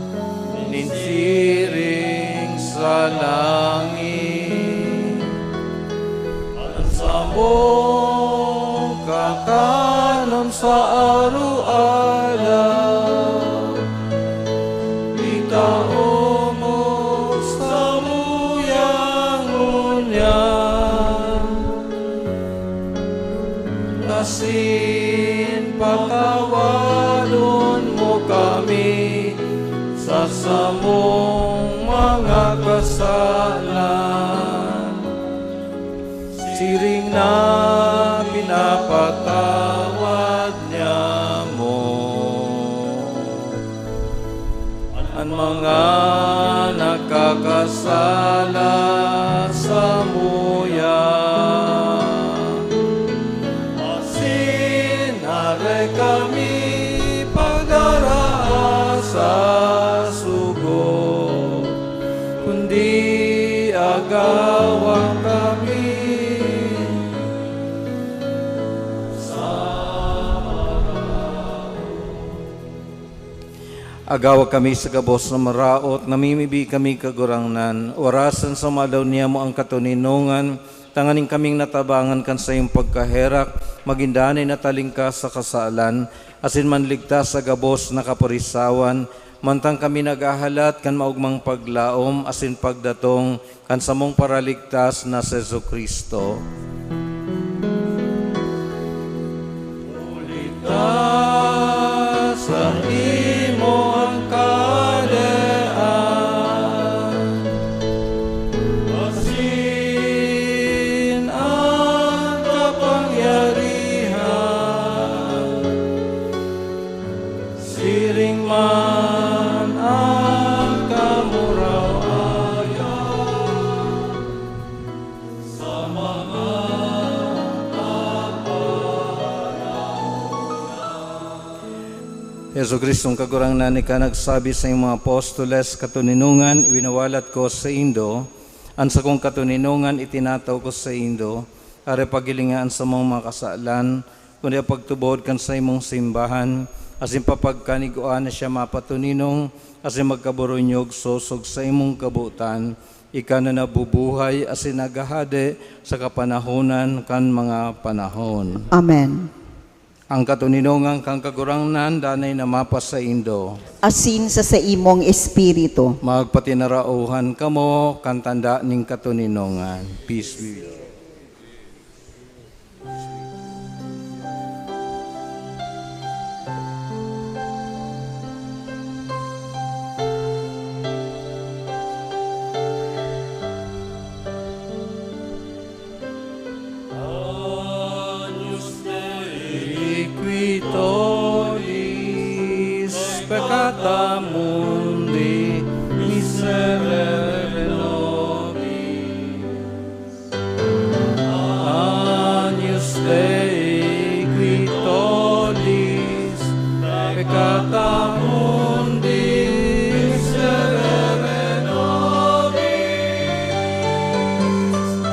ninsiring sa langit. Ang samong kakanon sa araw-araw, itao mo sa muyang-unyan, asin patawadon mo kami sa samong mga kasalan. Siring na pinapatawad niya mo ang mga nakakasala sa muyan. Sinare kami pagdaraan sa sugo, kundi agawang kami Agawa kami sa gabos na maraot, namimibi kami kagurangnan, orasan sa malaw niya mo ang katuninungan, tanganing kaming natabangan kan sa iyong pagkaherak, magindanay na talingka sa kasalan, asin manligtas sa gabos na kapurisawan, mantang kami nagahalat kan maugmang paglaom, asin pagdatong kan samong paraligtas na sa Jesucristo. Sa imo ang kalayaan, asin ang kapangyarihan, siring man ang kamurawayan, sa mga Yesu Kristong kagurangnan ka nagsabi sa iyong mga apostoles, katuninungan, winawalat ko sa Indo, ang sa kong katuninungan itinataw ko sa Indo, are pagilingaan sa mga kasalan, kundi pagtubod kan sa imong simbahan, asin papagkaniguan na siya mapatuninong, asin magkaburunyog sosog sa imong kabutan, ika na nabubuhay, asin nagahade sa kapanahonan kan mga panahon. Amen. Ang katuninungan kang kagurangnan, danay na mapas sa Indo. Asin sa imong espiritu. Magpatinarauhan kamo, kantanda ning katuninungan. Peace be with you. Tolis peccata mundi miserere nobis. Agnus Dei qui tollis peccata mundi miserere nobis.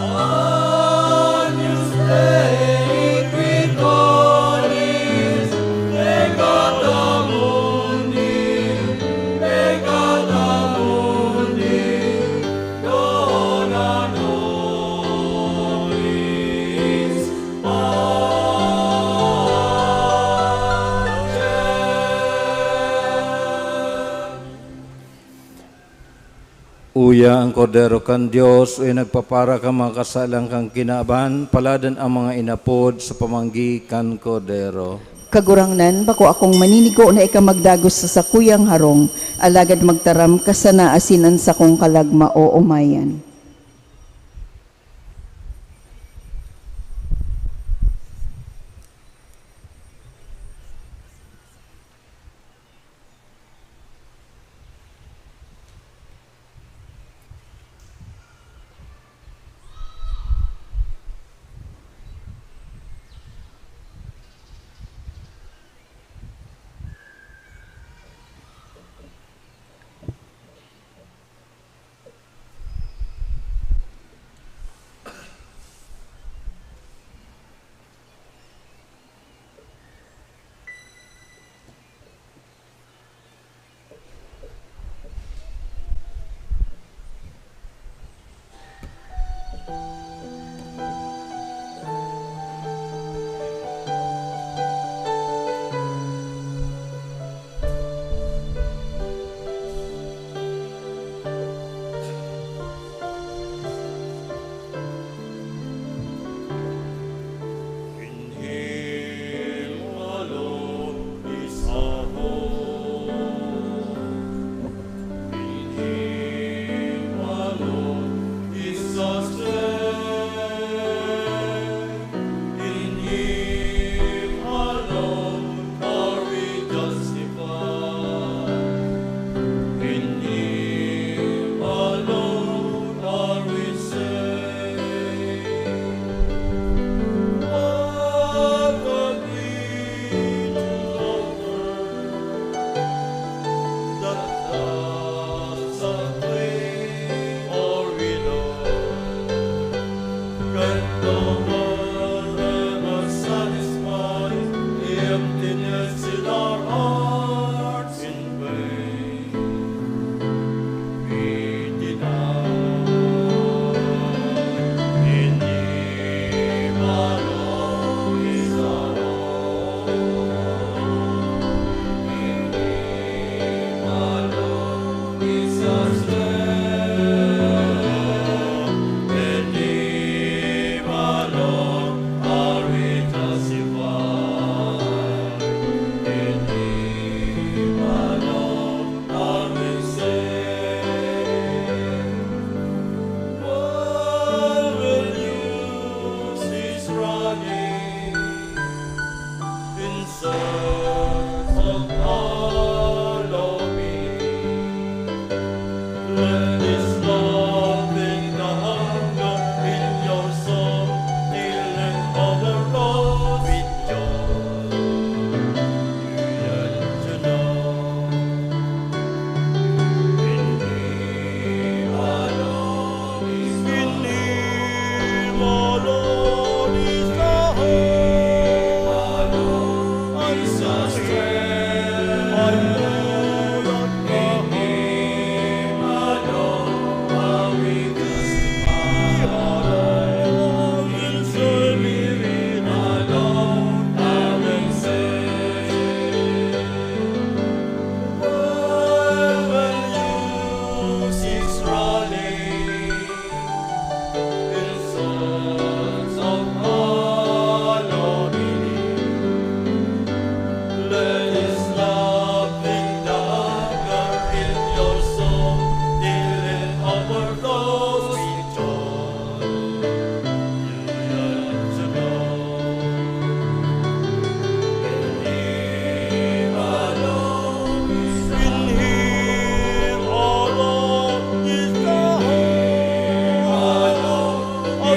Agnus Dei qui tollis peccata mundi, dona nobis Uya ang kordero kan Dios, uy nagpapara ka mga kasalang kang kinaban, paladan ang mga inapod sa pamanggi kan kordero. Kagurangnan, bako akong maninigo na ikamagdagos sa sakuyang harong, alagad magtaram kasana asinan sa kong kalagma o umayan.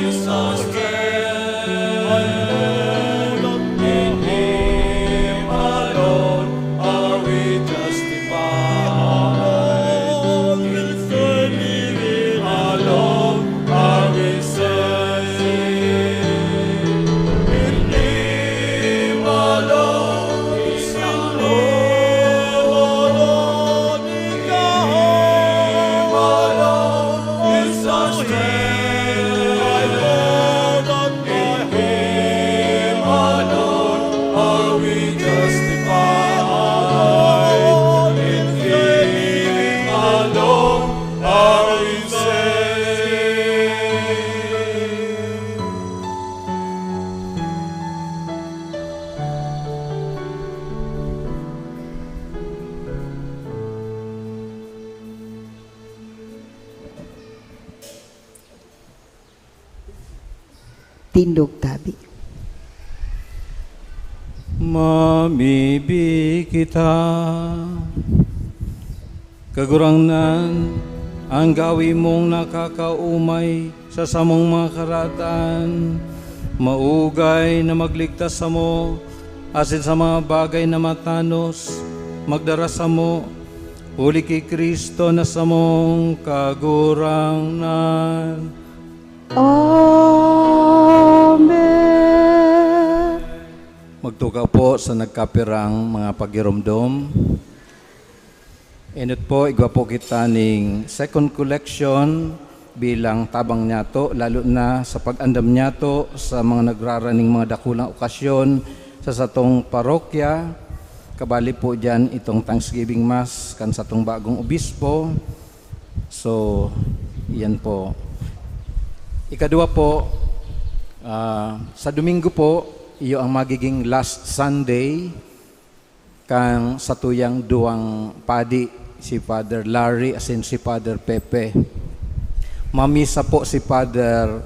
is our strength. In Him alone are we justified. In Him alone are we saved. In Him alone is our Lord. In Him alone is our strength. My Lord and my Him alone are we justified. In Him alone are we saved. Tindog tabi. Mamibig kita, kagurangnan, ang gawi mong nakakaumay sa samong mga karatan, maugay na magligtas sa mo, asin sa mga bagay na matanos, magdarasa mo, uli kay Kristo na sa mong kagurangnan. Amen. Magtukaw po sa nagkapirang mga pagiromdom. Inot po, igwa po kita ning second collection bilang tabang nyato, lalo na sa pag-andam nyato sa mga nagraraning mga dakulang okasyon sa satong parokya. Kabali po dyan itong Thanksgiving Mass kan satong bagong obispo. So, yan po. Ikadua po, sa Domingo po, iyo ang magiging last Sunday kang satuyang duwang padi, si Father Larry asin si Father Pepe. Mamisa po si Father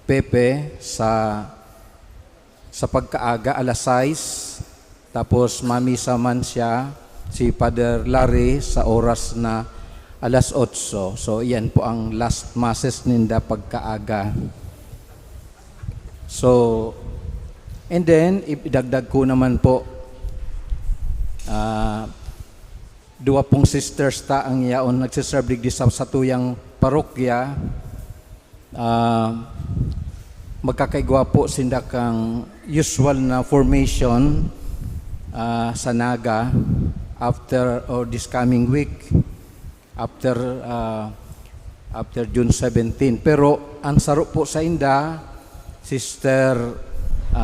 Pepe sa pagkaaga alas 6, tapos mamisa man siya si Father Larry sa oras na alas 8. So iyan po ang last masses ninda pagkaaga. So, and then, idagdag ko naman po, dua pong sisters ta ang yaon nagsiserve di sa tuyang parokya. Magkakaigwa po sinda kang usual na formation sa Naga after or this coming week after June 17. Pero ang saro po sa inda, Sister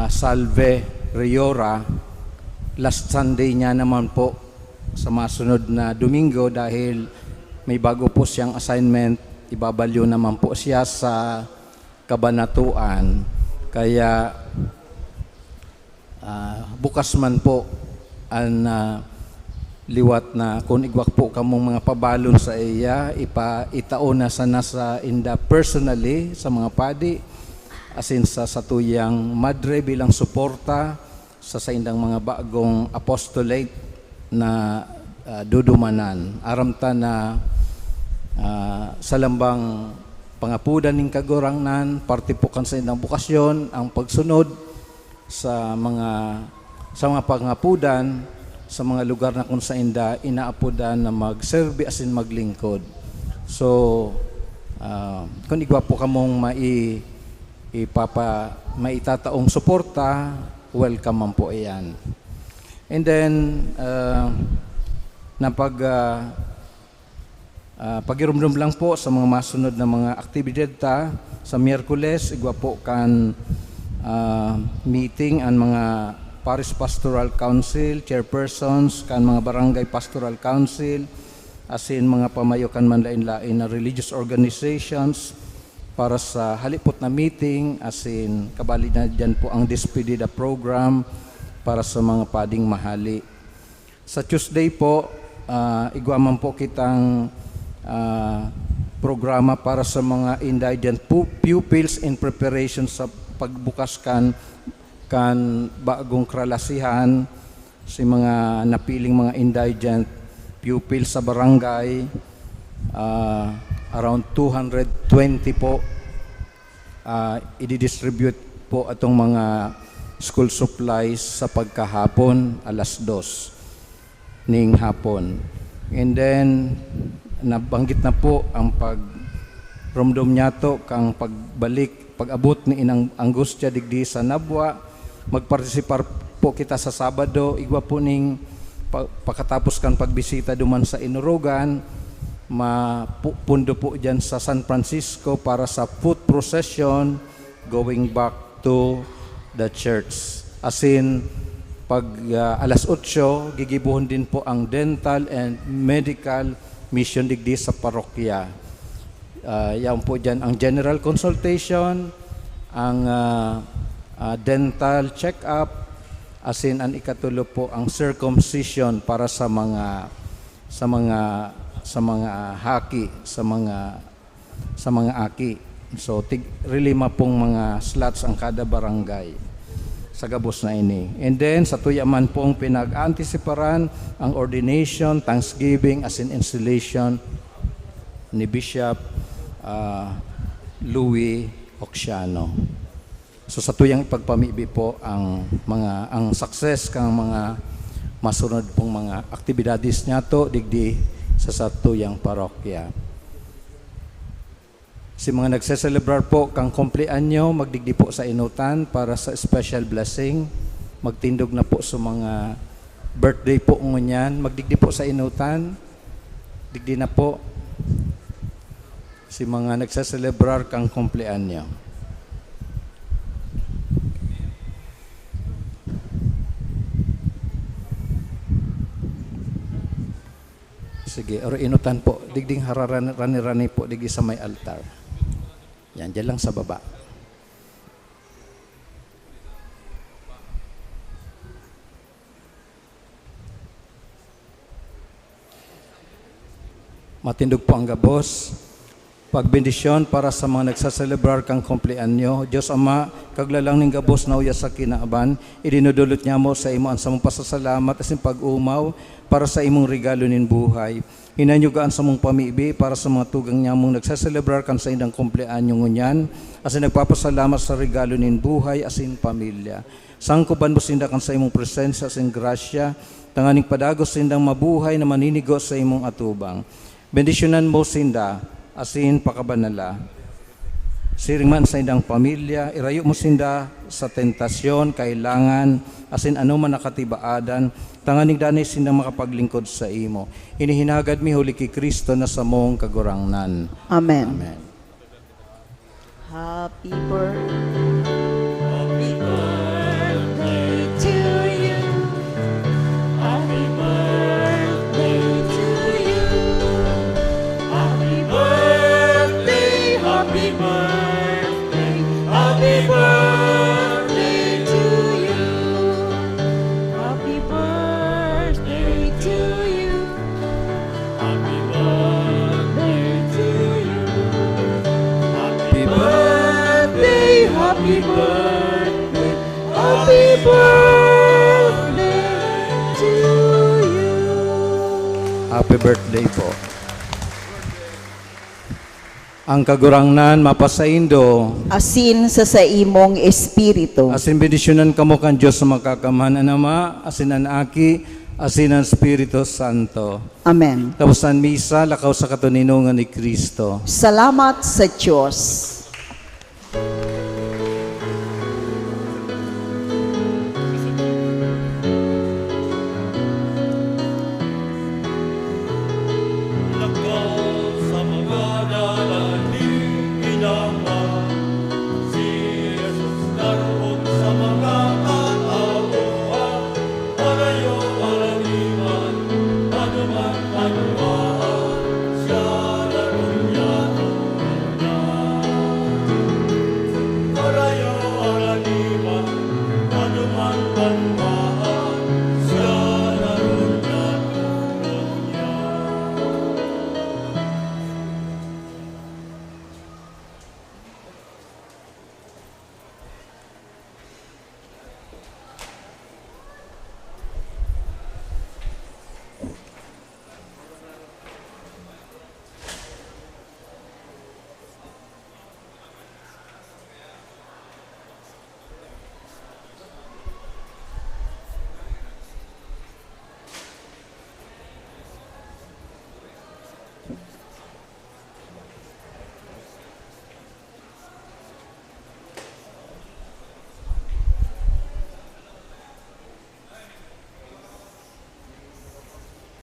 Salve Riora, last Sunday niya naman po sa masunod na Domingo dahil may bago po siyang assignment, ibabalyo naman po siya sa kabanatuan. Kaya bukas man po ang liwat na kung igwak po kamong mga pabalon sa iya, itaon na sa nasa inda personally sa mga padi, asin sa satuyang madre bilang suporta sa indang mga bagong apostolate na dudumanan. Aramta na sa lambang pangapudan ning kagurangnan, parte po kan sa indang bukasyon, ang pagsunod sa mga pangapudan sa mga lugar na kung sa inda inaapudan na magserbi asin maglingkod. So, kung igwa po kamong maitataong suporta, welcome man po iyan. And then, pagirumdum lang po sa mga masunod na mga aktibidad ta. Sa Miyerkules, igwa po kan meeting ang mga Parish Pastoral Council, chairpersons, kan mga Barangay Pastoral Council, asin mga pamayo kan manlain-lain na religious organizations, para sa halipot na meeting, asin kabali na dyan po ang despedida program para sa mga pading mahali. Sa Tuesday po, igwaman po kitang programa para sa mga indigent pupils in preparation sa pagbukas kan bagong kralasihan sa mga napiling mga indigent pupils sa barangay. around 220 po i-distribute po atong mga school supplies sa pagkahapon, 2:00 ning hapon. And then, nabanggit na po ang pag-romdom niyato kang pagbalik, pag-abot ni Inang Angustia digdi sa Nabwa, magpartisipar po kita sa Sabado, igwa po ning pagkatapos kan pagbisita duman sa Inurugan, mapundo po dyan sa San Francisco para sa foot procession going back to the church. As in, pag 8:00, gigibuhon din po ang dental and medical mission digdi sa parokya. Yan po dyan ang general consultation, ang dental check-up, as in ang ikatulo po ang circumcision para sa mga haki, sa mga aki. So lima pong mga slots ang kada barangay sa gabos na ini. And then sa tuyaman pong pinag-antisiparan ang ordination, Thanksgiving, as in installation ni Bishop Louis Oxiano. So sa tuyang ipagpamibi po ang success kang mga masunod pong mga aktibidades niya to digdi sa tuyang parokya. Si mga nagse-celebrar po kang kumpleanyo, magdigdi po sa inutan para sa special blessing. Magtindog na po sa mga birthday po ngunyan, magdigdi po sa inutan. Digdi na po si mga nagse-celebrar kang kumpleanyo. Sige, or inutan po, digding hararani-rani po, digdi sa may altar. Yan, dyan lang sa baba. Matindog po ang gabos. Pagbendisyon para sa mga nagsaselebrar kang kumpleanyo. Diyos Ama, kaglalang ning gabos na uya sa kinaaban, idinudulot niya mo sa imo ang samong pasasalamat asin pag-umaw para sa imong regalo nin buhay. Hinanyugaan sa mong pamibi para sa mga tugang niya mong nagsaselebrar kan sa indang kumpleanyo ngunyan, asin nagpapasalamat sa regalo nin buhay asin pamilya. Sangkuban mo sinda kan sa imong presensya asin grasya, tanganing padagos sindang mabuhay na maninigo sa imong atubang. Bendisyonan mo sinda, asin pakabanala. Siring man sa indang pamilya, irayo mo sinda sa tentasyon, kailangan, asin ano man nakatibaadan, tanganing danay sindang makapaglingkod sa imo. Inihinagad mi huli ki Kristo na sa mong kagurangnan. Amen. Amen. Happy birthday to you. Happy birthday to you. Happy birthday, happy birthday, happy birthday to you. Happy birthday to you. Happy birthday to you. Happy birthday, happy birthday, happy birthday to you. Happy birthday po. Ang kagurangnan mapasaindo, Asin sa imong espiritu. asin bendisyonan kamo kan Diyos sa makakaman anama, asin ang aki, asin ang Espiritu Santo. Amen. Tapusan misa, lakaw sa katuninungan ni Kristo. Salamat sa Diyos.